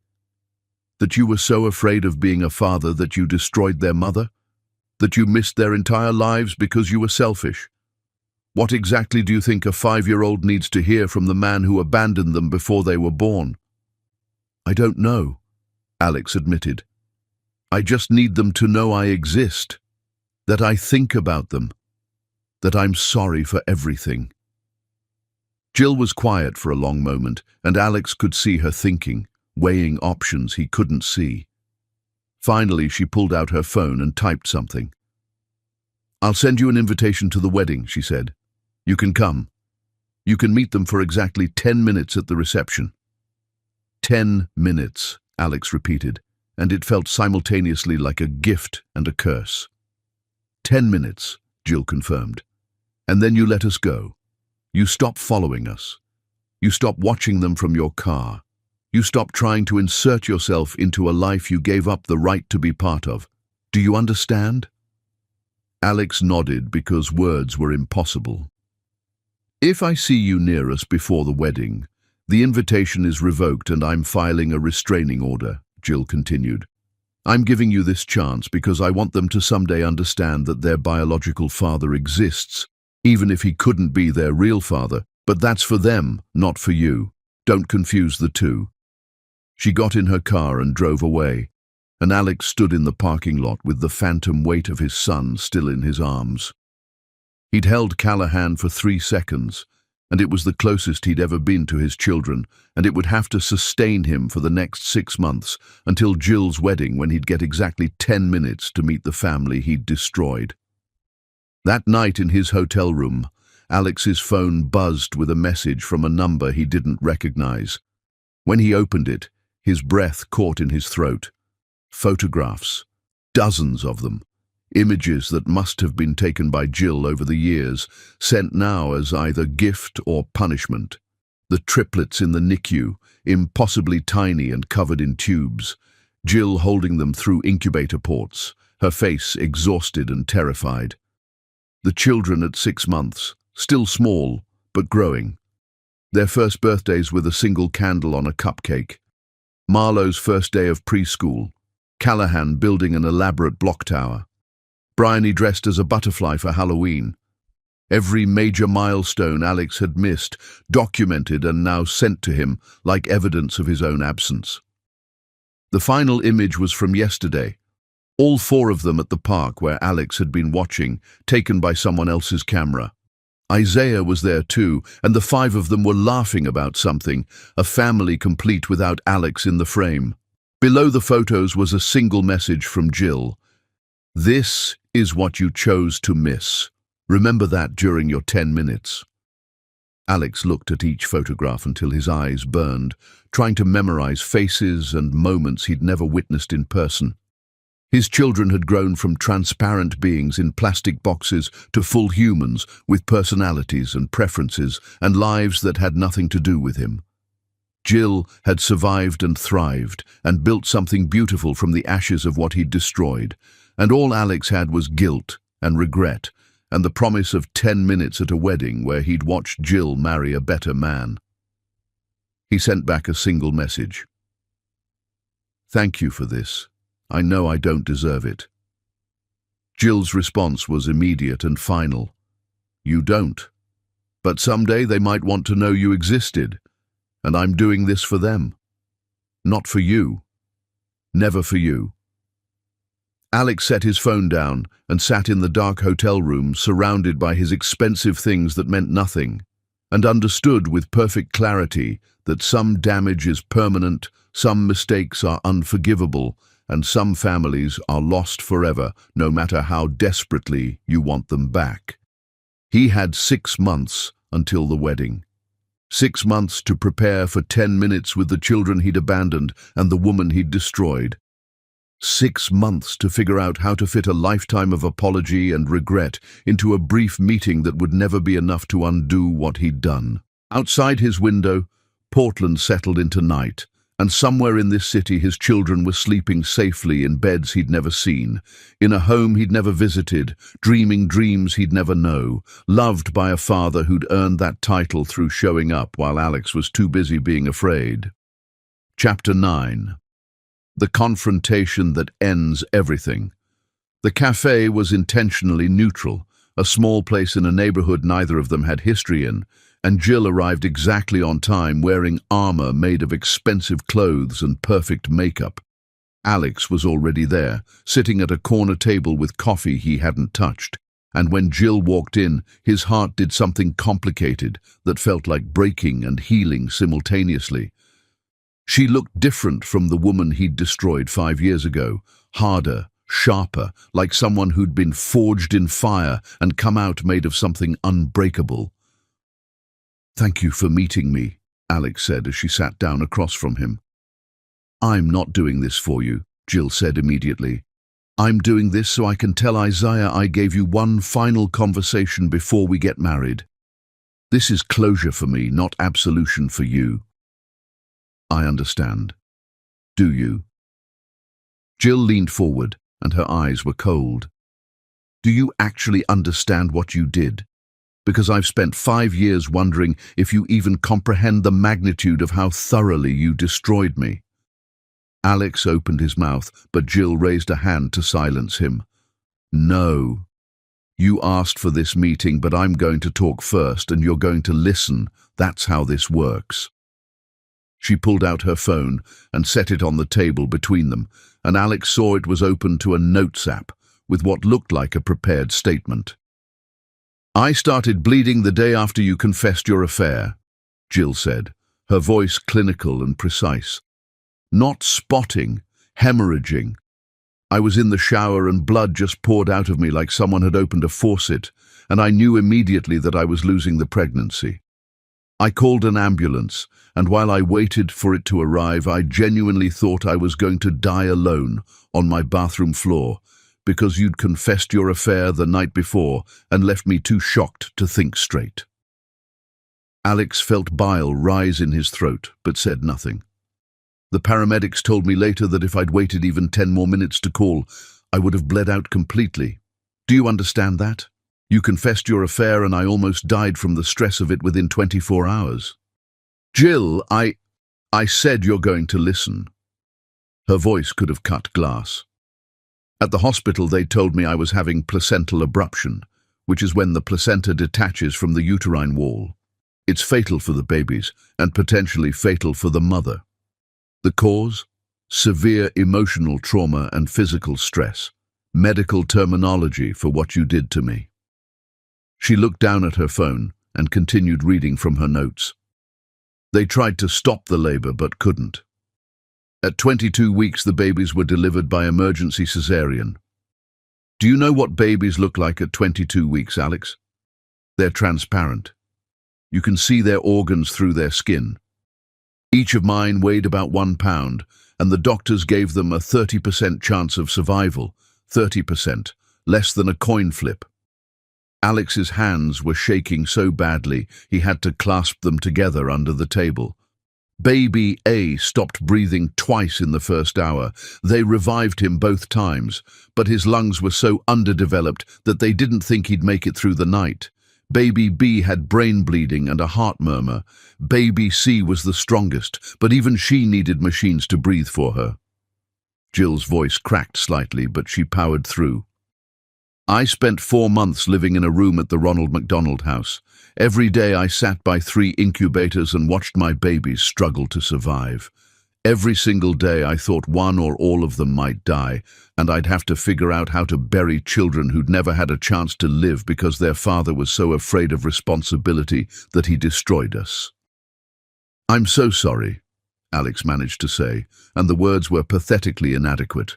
Speaker 1: "That you were so afraid of being a father that you destroyed their mother? That you missed their entire lives because you were selfish? What exactly do you think a 5-year-old needs to hear from the man who abandoned them before they were born?" "I don't know," Alex admitted. "I just need them to know I exist, that I think about them, that I'm sorry for everything." Jill was quiet for a long moment, and Alex could see her thinking, weighing options he couldn't see. Finally, she pulled out her phone and typed something. "I'll send you an invitation to the wedding," she said. "You can come. You can meet them for exactly 10 minutes at the reception." 10 minutes, Alex repeated, and it felt simultaneously like a gift and a curse. 10 minutes, Jill confirmed. "And then you let us go. You stop following us. You stop watching them from your car. You stop trying to insert yourself into a life you gave up the right to be part of. Do you understand?" Alex nodded because words were impossible. "If I see you near us before the wedding, the invitation is revoked and I'm filing a restraining order," Jill continued. "I'm giving you this chance because I want them to someday understand that their biological father exists, even if he couldn't be their real father, but that's for them, not for you. Don't confuse the two." She got in her car and drove away, and Alex stood in the parking lot with the phantom weight of his son still in his arms. He'd held Callahan for 3 seconds, and it was the closest he'd ever been to his children, and it would have to sustain him for the next 6 months, until Jill's wedding, when he'd get exactly 10 minutes to meet the family he'd destroyed. That night in his hotel room, Alex's phone buzzed with a message from a number he didn't recognize. When he opened it, his breath caught in his throat. Photographs, dozens of them. Images that must have been taken by Jill over the years, sent now as either gift or punishment. The triplets in the NICU, impossibly tiny and covered in tubes. Jill holding them through incubator ports, her face exhausted and terrified. The children at 6 months, still small, but growing. Their first birthdays with a single candle on a cupcake. Marlowe's first day of preschool. Callahan building an elaborate block tower. Bryony dressed as a butterfly for Halloween. Every major milestone Alex had missed, documented and now sent to him like evidence of his own absence. The final image was from yesterday. All 4 of them at the park where Alex had been watching, taken by someone else's camera. Isaiah was there too, and the 5 of them were laughing about something, a family complete without Alex in the frame. Below the photos was a single message from Jill. "This is what you chose to miss. Remember that during your 10 minutes. Alex looked at each photograph until his eyes burned, trying to memorize faces and moments he'd never witnessed in person. His children had grown from transparent beings in plastic boxes to full humans with personalities and preferences and lives that had nothing to do with him. Jill had survived and thrived and built something beautiful from the ashes of what he'd destroyed, and all Alex had was guilt and regret and the promise of 10 minutes at a wedding where he'd watched Jill marry a better man. He sent back a single message. "Thank you for this. I know I don't deserve it." Jill's response was immediate and final. "You don't. But someday they might want to know you existed, and I'm doing this for them. Not for you. Never for you." Alex set his phone down and sat in the dark hotel room surrounded by his expensive things that meant nothing, and understood with perfect clarity that some damage is permanent, some mistakes are unforgivable, and some families are lost forever, no matter how desperately you want them back. He had 6 months until the wedding. 6 months to prepare for 10 minutes with the children he'd abandoned and the woman he'd destroyed. 6 months to figure out how to fit a lifetime of apology and regret into a brief meeting that would never be enough to undo what he'd done. Outside his window, Portland settled into night, and somewhere in this city his children were sleeping safely in beds he'd never seen, in a home he'd never visited, dreaming dreams he'd never know, loved by a father who'd earned that title through showing up while Alex was too busy being afraid. Chapter 9. The confrontation that ends everything. The cafe was intentionally neutral, a small place in a neighborhood neither of them had history in, and Jill arrived exactly on time wearing armor made of expensive clothes and perfect makeup. Alex was already there, sitting at a corner table with coffee he hadn't touched, and when Jill walked in, his heart did something complicated that felt like breaking and healing simultaneously. She looked different from the woman he'd destroyed 5 years ago, harder, sharper, like someone who'd been forged in fire and come out made of something unbreakable. "Thank you for meeting me," Alex said as she sat down across from him. "I'm not doing this for you," Jill said immediately. "I'm doing this so I can tell Isaiah I gave you one final conversation before we get married. This is closure for me, not absolution for you." "I understand. Do you?" Jill leaned forward, and her eyes were cold. "Do you actually understand what you did? Because I've spent 5 years wondering if you even comprehend the magnitude of how thoroughly you destroyed me." Alex opened his mouth, but Jill raised a hand to silence him. "No. You asked for this meeting, but I'm going to talk first, and you're going to listen. That's how this works." She pulled out her phone and set it on the table between them, and Alex saw it was open to a notes app with what looked like a prepared statement. I started bleeding the day after you confessed your affair, Jill said, her voice clinical and precise. Not spotting, hemorrhaging. I was in the shower and blood just poured out of me like someone had opened a faucet, and I knew immediately that I was losing the pregnancy. I called an ambulance, and while I waited for it to arrive, I genuinely thought I was going to die alone on my bathroom floor, because you'd confessed your affair the night before and left me too shocked to think straight. Alex felt bile rise in his throat, but said nothing. The paramedics told me later that if I'd waited even 10 more minutes to call, I would have bled out completely. Do you understand that? You confessed your affair and I almost died from the stress of it within 24 hours. Jill, I said you're going to listen. Her voice could have cut glass. At the hospital, they told me I was having placental abruption, which is when the placenta detaches from the uterine wall. It's fatal for the babies and potentially fatal for the mother. The cause? Severe emotional trauma and physical stress. Medical terminology for what you did to me. She looked down at her phone and continued reading from her notes. They tried to stop the labor but couldn't. At 22 weeks, the babies were delivered by emergency cesarean. Do you know what babies look like at 22 weeks, Alex? They're transparent. You can see their organs through their skin. Each of mine weighed about 1 pound, and the doctors gave them a 30% chance of survival. 30%, less than a coin flip. Alex's hands were shaking so badly he had to clasp them together under the table. Baby A stopped breathing twice in the first hour. They revived him both times, but his lungs were so underdeveloped that they didn't think he'd make it through the night. Baby B had brain bleeding and a heart murmur. Baby C was the strongest, but even she needed machines to breathe for her. Jill's voice cracked slightly, but she powered through. I spent 4 months living in a room at the Ronald McDonald House. Every day I sat by 3 incubators and watched my babies struggle to survive. Every single day I thought one or all of them might die, and I'd have to figure out how to bury children who'd never had a chance to live because their father was so afraid of responsibility that he destroyed us. I'm so sorry, Alex managed to say, and the words were pathetically inadequate.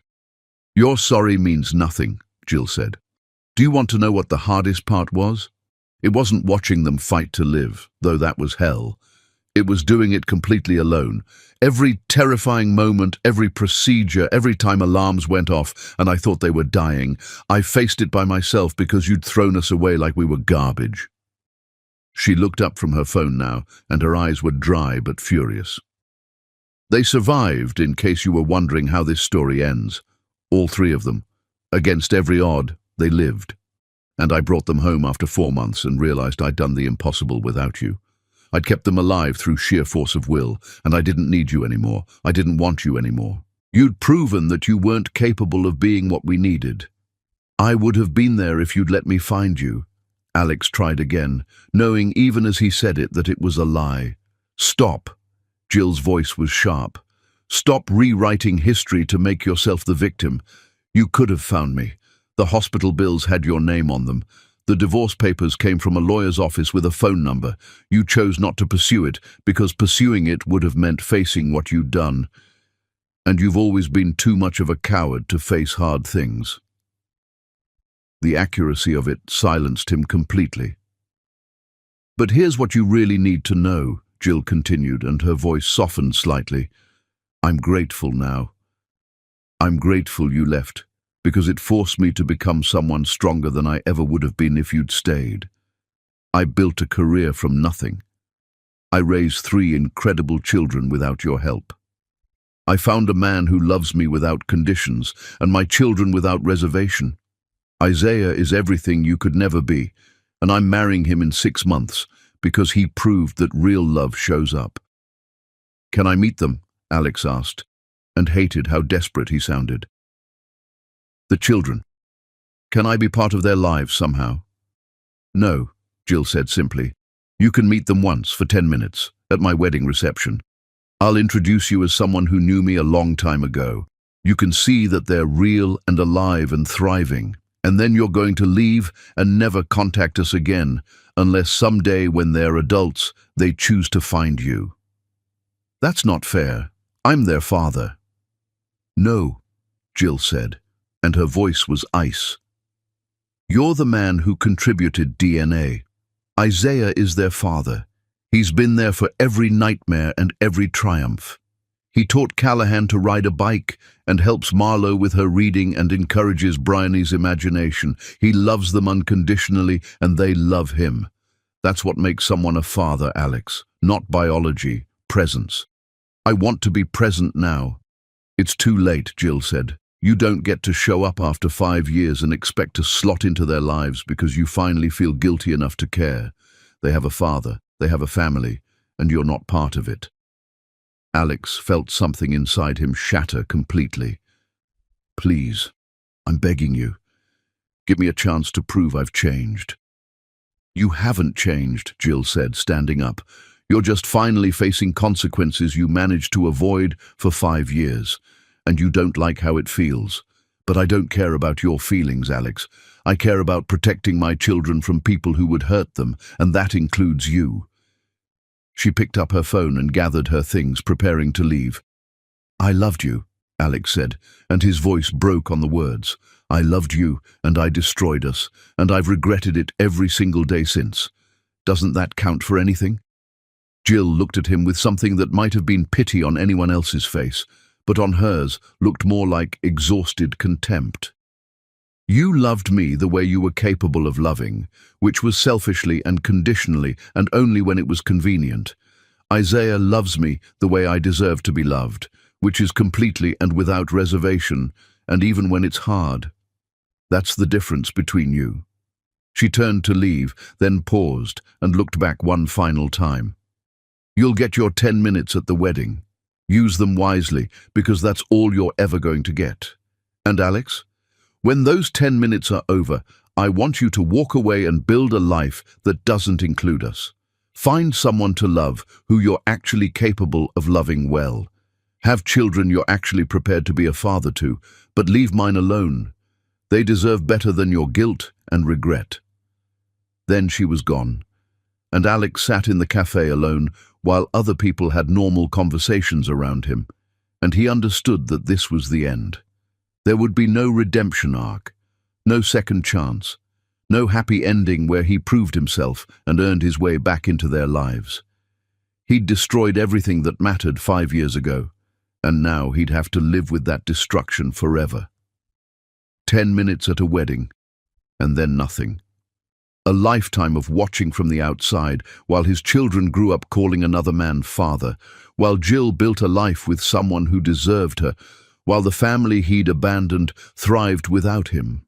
Speaker 1: Your sorry means nothing, Jill said. Do you want to know what the hardest part was? It wasn't watching them fight to live, though that was hell. It was doing it completely alone. Every terrifying moment, every procedure, every time alarms went off and I thought they were dying, I faced it by myself because you'd thrown us away like we were garbage. She looked up from her phone now, and her eyes were dry but furious. They survived, in case you were wondering how this story ends. All 3 of them. Against every odd, they lived. And I brought them home after 4 months and realized I'd done the impossible without you. I'd kept them alive through sheer force of will, and I didn't need you anymore. I didn't want you anymore. You'd proven that you weren't capable of being what we needed. I would have been there if you'd let me find you. Alex tried again, knowing even as he said it that it was a lie. Stop. Jill's voice was sharp. Stop rewriting history to make yourself the victim. You could have found me. The hospital bills had your name on them. The divorce papers came from a lawyer's office with a phone number. You chose not to pursue it because pursuing it would have meant facing what you'd done. And you've always been too much of a coward to face hard things. The accuracy of it silenced him completely. But here's what you really need to know, Jill continued, and her voice softened slightly. I'm grateful now. I'm grateful you left, because it forced me to become someone stronger than I ever would have been if you'd stayed. I built a career from nothing. I raised 3 incredible children without your help. I found a man who loves me without conditions, and my children without reservation. Isaiah is everything you could never be, and I'm marrying him in 6 months because he proved that real love shows up. Can I meet them? Alex asked, and hated how desperate he sounded. The children. Can I be part of their lives somehow? No, Jill said simply. You can meet them once for 10 minutes at my wedding reception. I'll introduce you as someone who knew me a long time ago. You can see that they're real and alive and thriving. And then you're going to leave and never contact us again, unless someday when they're adults, they choose to find you. That's not fair. I'm their father. No, Jill said, and her voice was ice. You're the man who contributed DNA. Isaiah is their father. He's been there for every nightmare and every triumph. He taught Callahan to ride a bike and helps Marlo with her reading and encourages Bryony's imagination. He loves them unconditionally and they love him. That's what makes someone a father, Alex. Not biology, presence. I want to be present now. It's too late, Jill said. You don't get to show up after 5 years and expect to slot into their lives because you finally feel guilty enough to care. They have a father, they have a family, and you're not part of it. Alex felt something inside him shatter completely. Please, I'm begging you. Give me a chance to prove I've changed. You haven't changed, Jill said, standing up. You're just finally facing consequences you managed to avoid for 5 years. And you don't like how it feels. But I don't care about your feelings, Alex. I care about protecting my children from people who would hurt them, and that includes you. She picked up her phone and gathered her things, preparing to leave. I loved you, Alex said, and his voice broke on the words. I loved you, and I destroyed us, and I've regretted it every single day since. Doesn't that count for anything? Jill looked at him with something that might have been pity on anyone else's face, but on hers looked more like exhausted contempt. You loved me the way you were capable of loving, which was selfishly and conditionally and only when it was convenient. Isaiah loves me the way I deserve to be loved, which is completely and without reservation, and even when it's hard. That's the difference between you. She turned to leave, then paused and looked back one final time. You'll get your 10 minutes at the wedding. Use them wisely, because that's all you're ever going to get. And Alex? When those 10 minutes are over, I want you to walk away and build a life that doesn't include us. Find someone to love who you're actually capable of loving well. Have children you're actually prepared to be a father to, but leave mine alone. They deserve better than your guilt and regret. Then she was gone, and Alex sat in the cafe alone while other people had normal conversations around him, and he understood that this was the end. There would be no redemption arc, no second chance, no happy ending where he proved himself and earned his way back into their lives. He'd destroyed everything that mattered 5 years ago, and now he'd have to live with that destruction forever. 10 minutes at a wedding, and then nothing. A lifetime of watching from the outside while his children grew up calling another man father, while Jill built a life with someone who deserved her, while the family he'd abandoned thrived without him.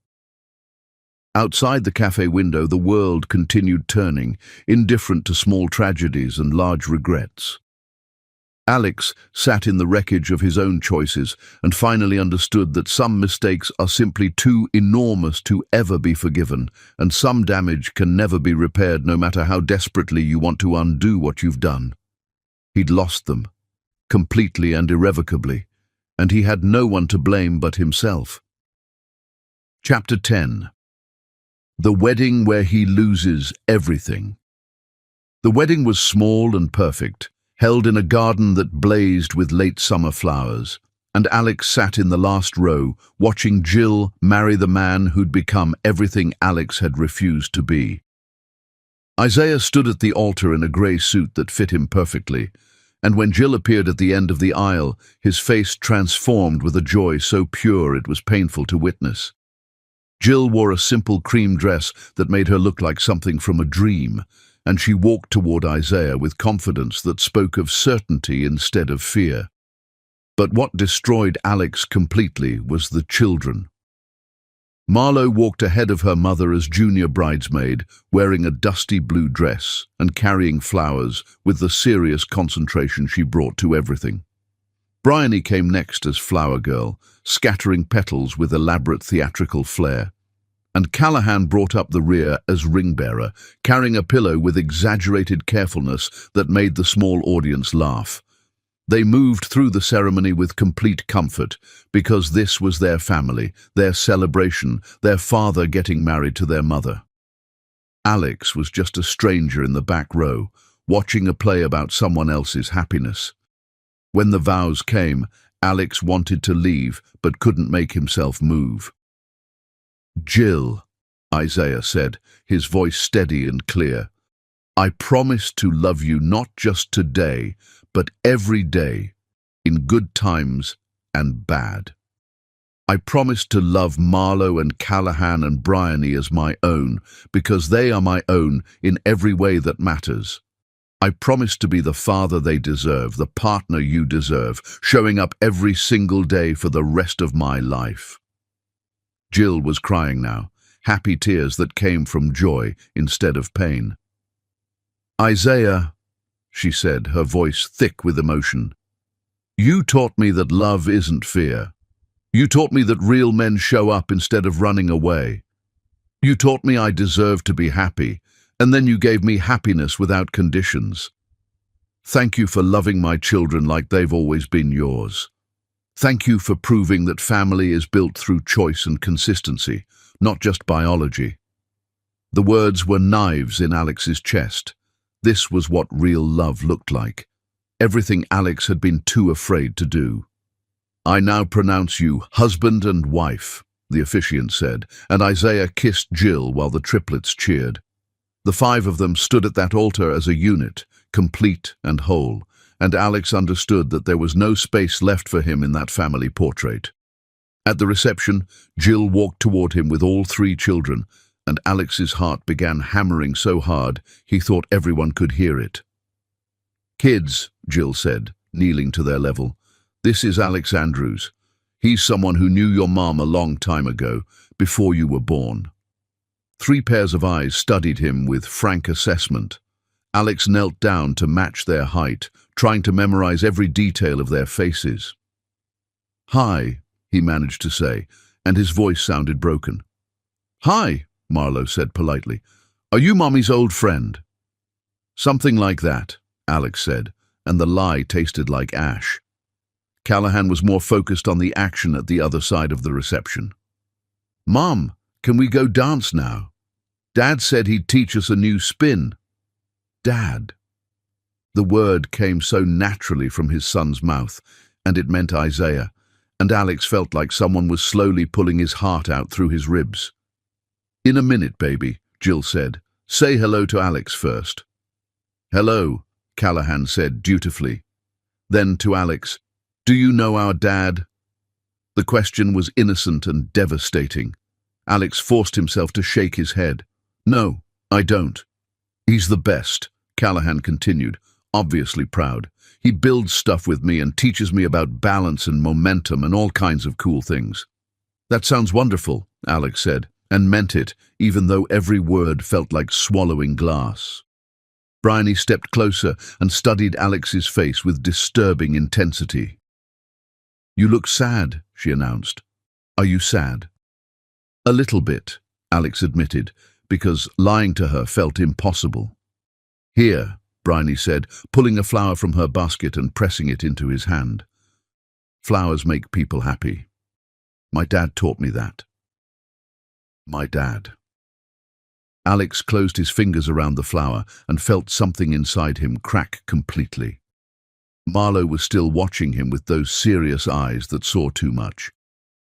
Speaker 1: Outside the cafe window, the world continued turning, indifferent to small tragedies and large regrets. Alex sat in the wreckage of his own choices and finally understood that some mistakes are simply too enormous to ever be forgiven, and some damage can never be repaired no matter how desperately you want to undo what you've done. He'd lost them, completely and irrevocably, and he had no one to blame but himself. Chapter 10. The wedding where he loses everything. The wedding was small and perfect, held in a garden that blazed with late summer flowers, and Alex sat in the last row, watching Jill marry the man who'd become everything Alex had refused to be. Isaiah stood at the altar in a grey suit that fit him perfectly, and when Jill appeared at the end of the aisle, his face transformed with a joy so pure it was painful to witness. Jill wore a simple cream dress that made her look like something from a dream, and she walked toward Isaiah with confidence that spoke of certainty instead of fear. But what destroyed Alex completely was the children. Marlo walked ahead of her mother as junior bridesmaid, wearing a dusty blue dress and carrying flowers with the serious concentration she brought to everything. Bryony came next as flower girl, scattering petals with elaborate theatrical flair. And Callahan brought up the rear as ring-bearer, carrying a pillow with exaggerated carefulness that made the small audience laugh. They moved through the ceremony with complete comfort, because this was their family, their celebration, their father getting married to their mother. Alex was just a stranger in the back row, watching a play about someone else's happiness. When the vows came, Alex wanted to leave, but couldn't make himself move. "Jill," Isaiah said, his voice steady and clear, "I promise to love you not just today, but every day, in good times and bad. I promise to love Marlo and Callahan and Bryony as my own, because they are my own in every way that matters. I promise to be the father they deserve, the partner you deserve, showing up every single day for the rest of my life." Jill was crying now, happy tears that came from joy instead of pain. "Isaiah," she said, her voice thick with emotion, "you taught me that love isn't fear. You taught me that real men show up instead of running away. You taught me I deserve to be happy, and then you gave me happiness without conditions. Thank you for loving my children like they've always been yours. Thank you for proving that family is built through choice and consistency, not just biology." The words were knives in Alex's chest. This was what real love looked like. Everything Alex had been too afraid to do. "I now pronounce you husband and wife," the officiant said, and Isaiah kissed Jill while the triplets cheered. The five of them stood at that altar as a unit, complete and whole, and Alex understood that there was no space left for him in that family portrait. At the reception, Jill walked toward him with all three children, and Alex's heart began hammering so hard he thought everyone could hear it. "Kids," Jill said, kneeling to their level, "this is Alex Andrews. He's someone who knew your mom a long time ago, before you were born." Three pairs of eyes studied him with frank assessment. Alex knelt down to match their height, trying to memorize every detail of their faces. "Hi," he managed to say, and his voice sounded broken. "Hi," Marlo said politely. "Are you Mommy's old friend?" "Something like that," Alex said, and the lie tasted like ash. Callahan was more focused on the action at the other side of the reception. "Mom, can we go dance now? Dad said he'd teach us a new spin." "Dad." The word came so naturally from his son's mouth, and it meant Isaiah, and Alex felt like someone was slowly pulling his heart out through his ribs. "In a minute, baby," Jill said. "Say hello to Alex first." "Hello," Callahan said dutifully. Then to Alex, "Do you know our dad?" The question was innocent and devastating. Alex forced himself to shake his head. "No, I don't." "He's the best," Callahan continued, obviously proud. "He builds stuff with me and teaches me about balance and momentum and all kinds of cool things." "That sounds wonderful," Alex said, and meant it, even though every word felt like swallowing glass. Bryony stepped closer and studied Alex's face with disturbing intensity. "You look sad," she announced. "Are you sad?" "A little bit," Alex admitted, because lying to her felt impossible. "Here," Bryony said, pulling a flower from her basket and pressing it into his hand. "Flowers make people happy. My dad taught me that." My dad. Alex closed his fingers around the flower and felt something inside him crack completely. Marlo was still watching him with those serious eyes that saw too much.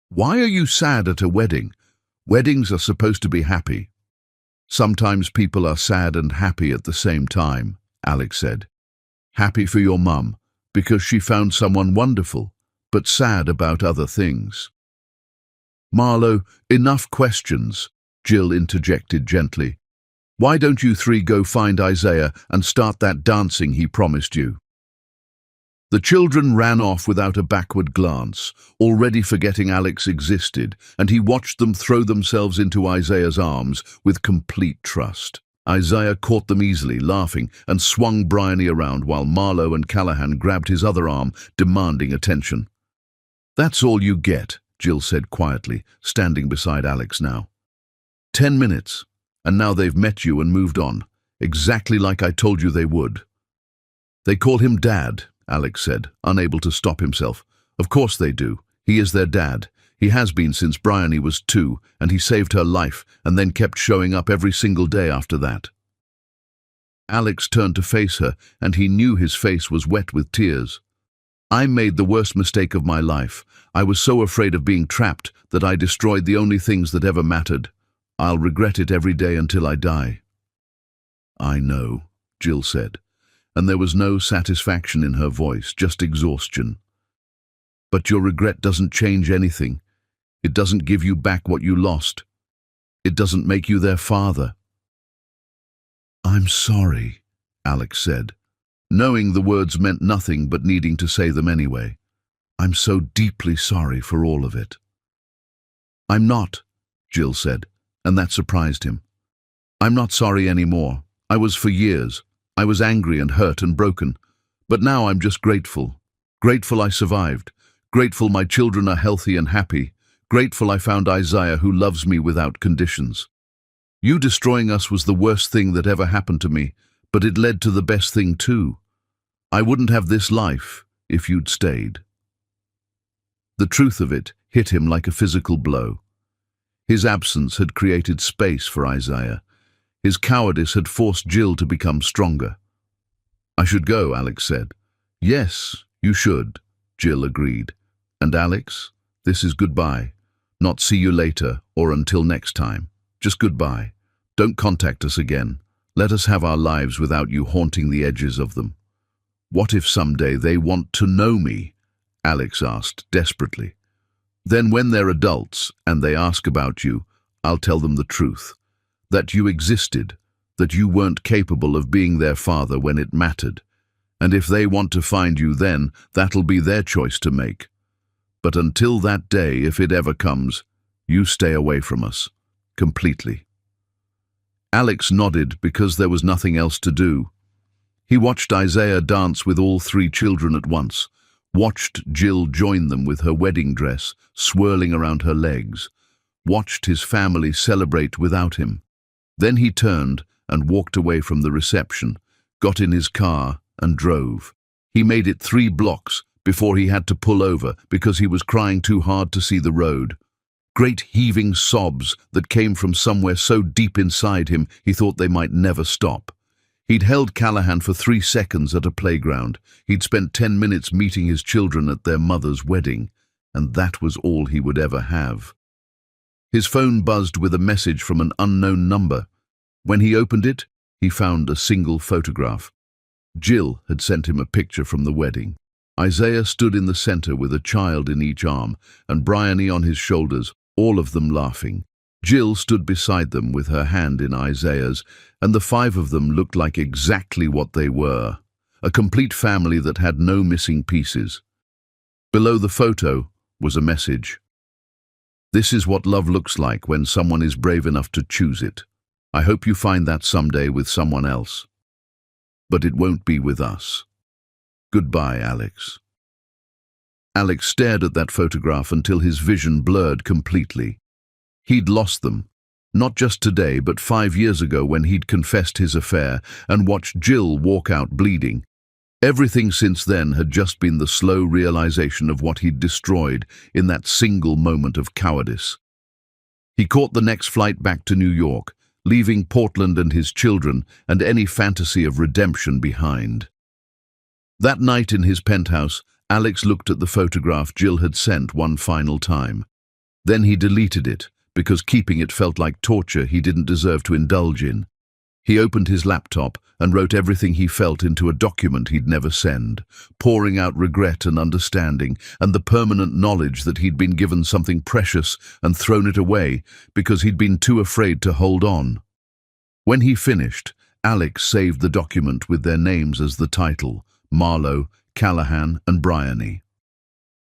Speaker 1: "Why are you sad at a wedding? Weddings are supposed to be happy." "Sometimes people are sad and happy at the same time," Alex said. "Happy for your mum, because she found someone wonderful, but sad about other things." "Marlo, enough questions," Jill interjected gently. "Why don't you three go find Isaiah and start that dancing he promised you?" The children ran off without a backward glance, already forgetting Alex existed, and he watched them throw themselves into Isaiah's arms with complete trust. Isaiah caught them easily, laughing, and swung Bryony around while Marlo and Callahan grabbed his other arm, demanding attention. "That's all you get," Jill said quietly, standing beside Alex now. 10 minutes, and now they've met you and moved on, exactly like I told you they would." "They call him Dad," Alex said, unable to stop himself. Of course they do. He is their dad. He has been since Bryony was 2, and he saved her life and then kept showing up every single day after that. Alex turned to face her, and he knew his face was wet with tears. I made the worst mistake of my life. I was so afraid of being trapped that I destroyed the only things that ever mattered. I'll regret it every day until I die. I know, Jill said, and there was no satisfaction in her voice, just exhaustion. But your regret doesn't change anything. It doesn't give you back what you lost. It doesn't make you their father. I'm sorry, Alex said, knowing the words meant nothing but needing to say them anyway. I'm so deeply sorry for all of it. I'm not, Jill said, and that surprised him. I'm not sorry anymore. I was for years. I was angry and hurt and broken. But now I'm just grateful. Grateful I survived. Grateful my children are healthy and happy. Grateful I found Isaiah who loves me without conditions. You destroying us was the worst thing that ever happened to me, but it led to the best thing too. I wouldn't have this life if you'd stayed. The truth of it hit him like a physical blow. His absence had created space for Isaiah. His cowardice had forced Jill to become stronger. I should go, Alex said. Yes, you should, Jill agreed. And Alex, this is goodbye. Not see you later or until next time. Just goodbye. Don't contact us again. Let us have our lives without you haunting the edges of them. What if someday they want to know me? Alex asked desperately. Then when they're adults and they ask about you, I'll tell them the truth. That you existed, that you weren't capable of being their father when it mattered. And if they want to find you then, that'll be their choice to make. But until that day, if it ever comes, you stay away from us. Completely. Alex nodded because there was nothing else to do. He watched Isaiah dance with all 3 children at once, watched Jill join them with her wedding dress swirling around her legs, watched his family celebrate without him. Then he turned and walked away from the reception, got in his car and drove. He made it 3 blocks before he had to pull over because he was crying too hard to see the road. Great heaving sobs that came from somewhere so deep inside him he thought they might never stop. He'd held Callahan for 3 seconds at a playground. He'd spent 10 minutes meeting his children at their mother's wedding, and that was all he would ever have. His phone buzzed with a message from an unknown number. When he opened it, he found a single photograph. Jill had sent him a picture from the wedding. Isaiah stood in the center with a child in each arm, and Bryony on his shoulders, all of them laughing. Jill stood beside them with her hand in Isaiah's, and the 5 of them looked like exactly what they were, a complete family that had no missing pieces. Below the photo was a message. This is what love looks like when someone is brave enough to choose it. I hope you find that someday with someone else. But it won't be with us. Goodbye, Alex. Alex stared at that photograph until his vision blurred completely. He'd lost them, not just today, but 5 years ago when he'd confessed his affair and watched Jill walk out bleeding. Everything since then had just been the slow realization of what he'd destroyed in that single moment of cowardice. He caught the next flight back to New York, leaving Portland and his children and any fantasy of redemption behind. That night in his penthouse, Alex looked at the photograph Jill had sent one final time. Then he deleted it, because keeping it felt like torture he didn't deserve to indulge in. He opened his laptop and wrote everything he felt into a document he'd never send, pouring out regret and understanding and the permanent knowledge that he'd been given something precious and thrown it away because he'd been too afraid to hold on. When he finished, Alex saved the document with their names as the title: Marlowe, Callahan, and Bryony.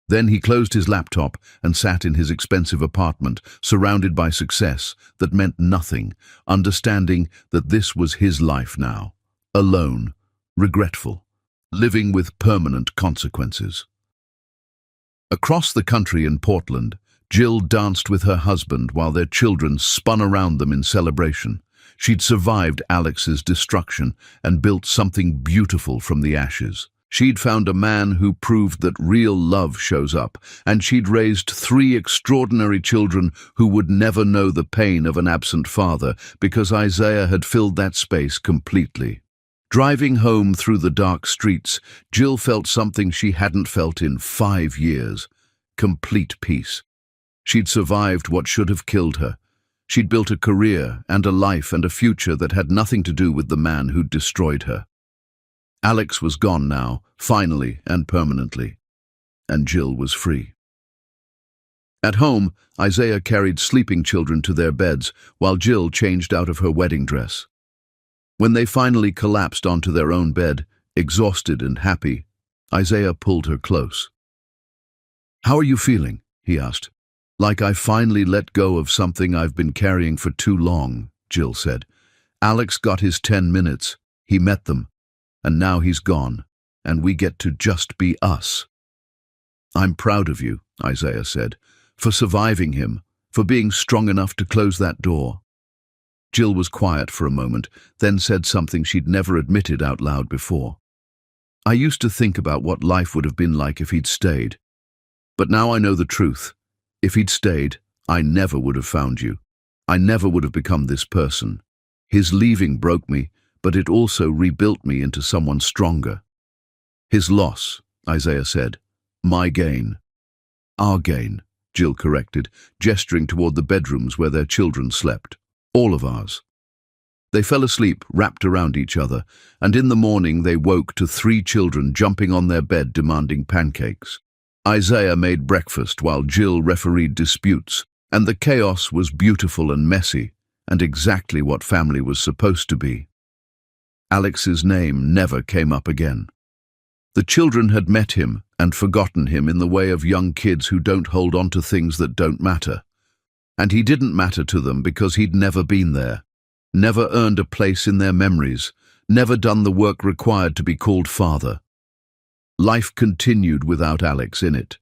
Speaker 1: Then he closed his laptop and sat in his expensive apartment, surrounded by success that meant nothing, understanding that this was his life now, alone, regretful, living with permanent consequences. Across the country in Portland, Jill danced with her husband while their children spun around them in celebration. She'd survived Alex's destruction and built something beautiful from the ashes. She'd found a man who proved that real love shows up, and she'd raised 3 extraordinary children who would never know the pain of an absent father because Isaiah had filled that space completely. Driving home through the dark streets, Jill felt something she hadn't felt in 5 years: complete peace. She'd survived what should have killed her. She'd built a career and a life and a future that had nothing to do with the man who'd destroyed her. Alex was gone now, finally and permanently, and Jill was free. At home, Isaiah carried sleeping children to their beds while Jill changed out of her wedding dress. When they finally collapsed onto their own bed, exhausted and happy, Isaiah pulled her close. "How are you feeling?" he asked. "Like I finally let go of something I've been carrying for too long," Jill said. "Alex got his 10 minutes. He met them. And now he's gone, and we get to just be us." "I'm proud of you," Isaiah said, "for surviving him, for being strong enough to close that door." Jill was quiet for a moment, then said something she'd never admitted out loud before. "I used to think about what life would have been like if he'd stayed. But now I know the truth. If he'd stayed, I never would have found you. I never would have become this person. His leaving broke me, but it also rebuilt me into someone stronger." "His loss," Isaiah said. "My gain." "Our gain," Jill corrected, gesturing toward the bedrooms where their children slept. "All of ours." They fell asleep, wrapped around each other, and in the morning they woke to 3 children jumping on their bed demanding pancakes. Isaiah made breakfast while Jill refereed disputes, and the chaos was beautiful and messy, and exactly what family was supposed to be. Alex's name never came up again. The children had met him and forgotten him in the way of young kids who don't hold on to things that don't matter. And he didn't matter to them because he'd never been there, never earned a place in their memories, never done the work required to be called father. Life continued without Alex in it.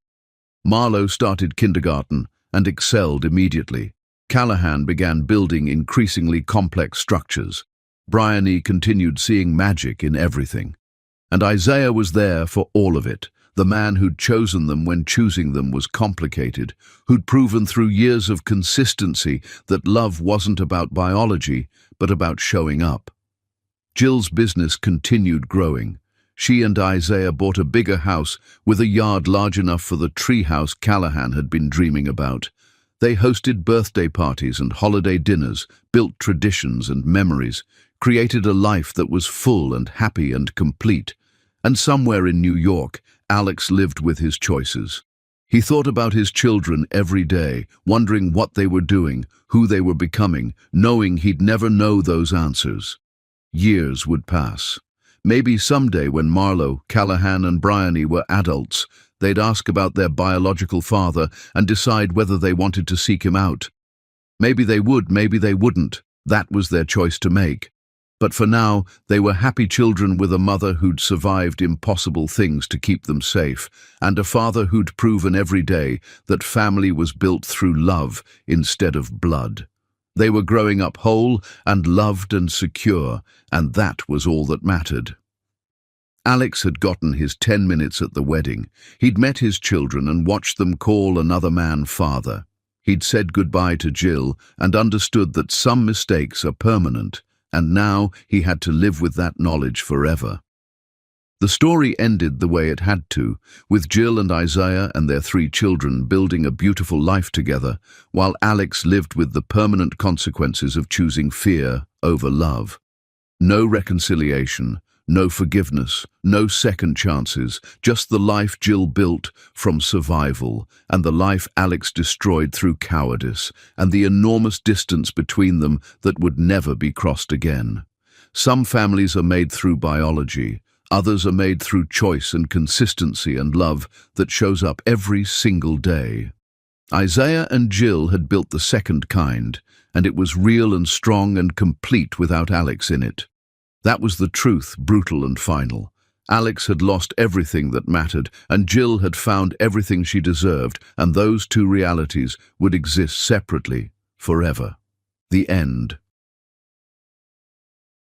Speaker 1: Marlowe started kindergarten and excelled immediately. Callahan began building increasingly complex structures. Bryony continued seeing magic in everything. And Isaiah was there for all of it, the man who'd chosen them when choosing them was complicated, who'd proven through years of consistency that love wasn't about biology, but about showing up. Jill's business continued growing. She and Isaiah bought a bigger house with a yard large enough for the treehouse Callahan had been dreaming about. They hosted birthday parties and holiday dinners, built traditions and memories, created a life that was full and happy and complete. And somewhere in New York, Alex lived with his choices. He thought about his children every day, wondering what they were doing, who they were becoming, knowing he'd never know those answers. Years would pass. Maybe someday when Marlowe, Callahan and Bryony were adults, they'd ask about their biological father and decide whether they wanted to seek him out. Maybe they would, maybe they wouldn't. That was their choice to make. But for now, they were happy children with a mother who'd survived impossible things to keep them safe, and a father who'd proven every day that family was built through love instead of blood. They were growing up whole and loved and secure, and that was all that mattered. Alex had gotten his 10 minutes at the wedding. He'd met his children and watched them call another man father. He'd said goodbye to Jill and understood that some mistakes are permanent, and now he had to live with that knowledge forever. The story ended the way it had to, with Jill and Isaiah and their 3 children building a beautiful life together, while Alex lived with the permanent consequences of choosing fear over love. No reconciliation, no forgiveness, no second chances, just the life Jill built from survival, and the life Alex destroyed through cowardice, and the enormous distance between them that would never be crossed again. Some families are made through biology, others are made through choice and consistency and love that shows up every single day. Isaiah and Jill had built the second kind, and it was real and strong and complete without Alex in it. That was the truth, brutal and final. Alex had lost everything that mattered, and Jill had found everything she deserved, and those 2 realities would exist separately, forever. The end.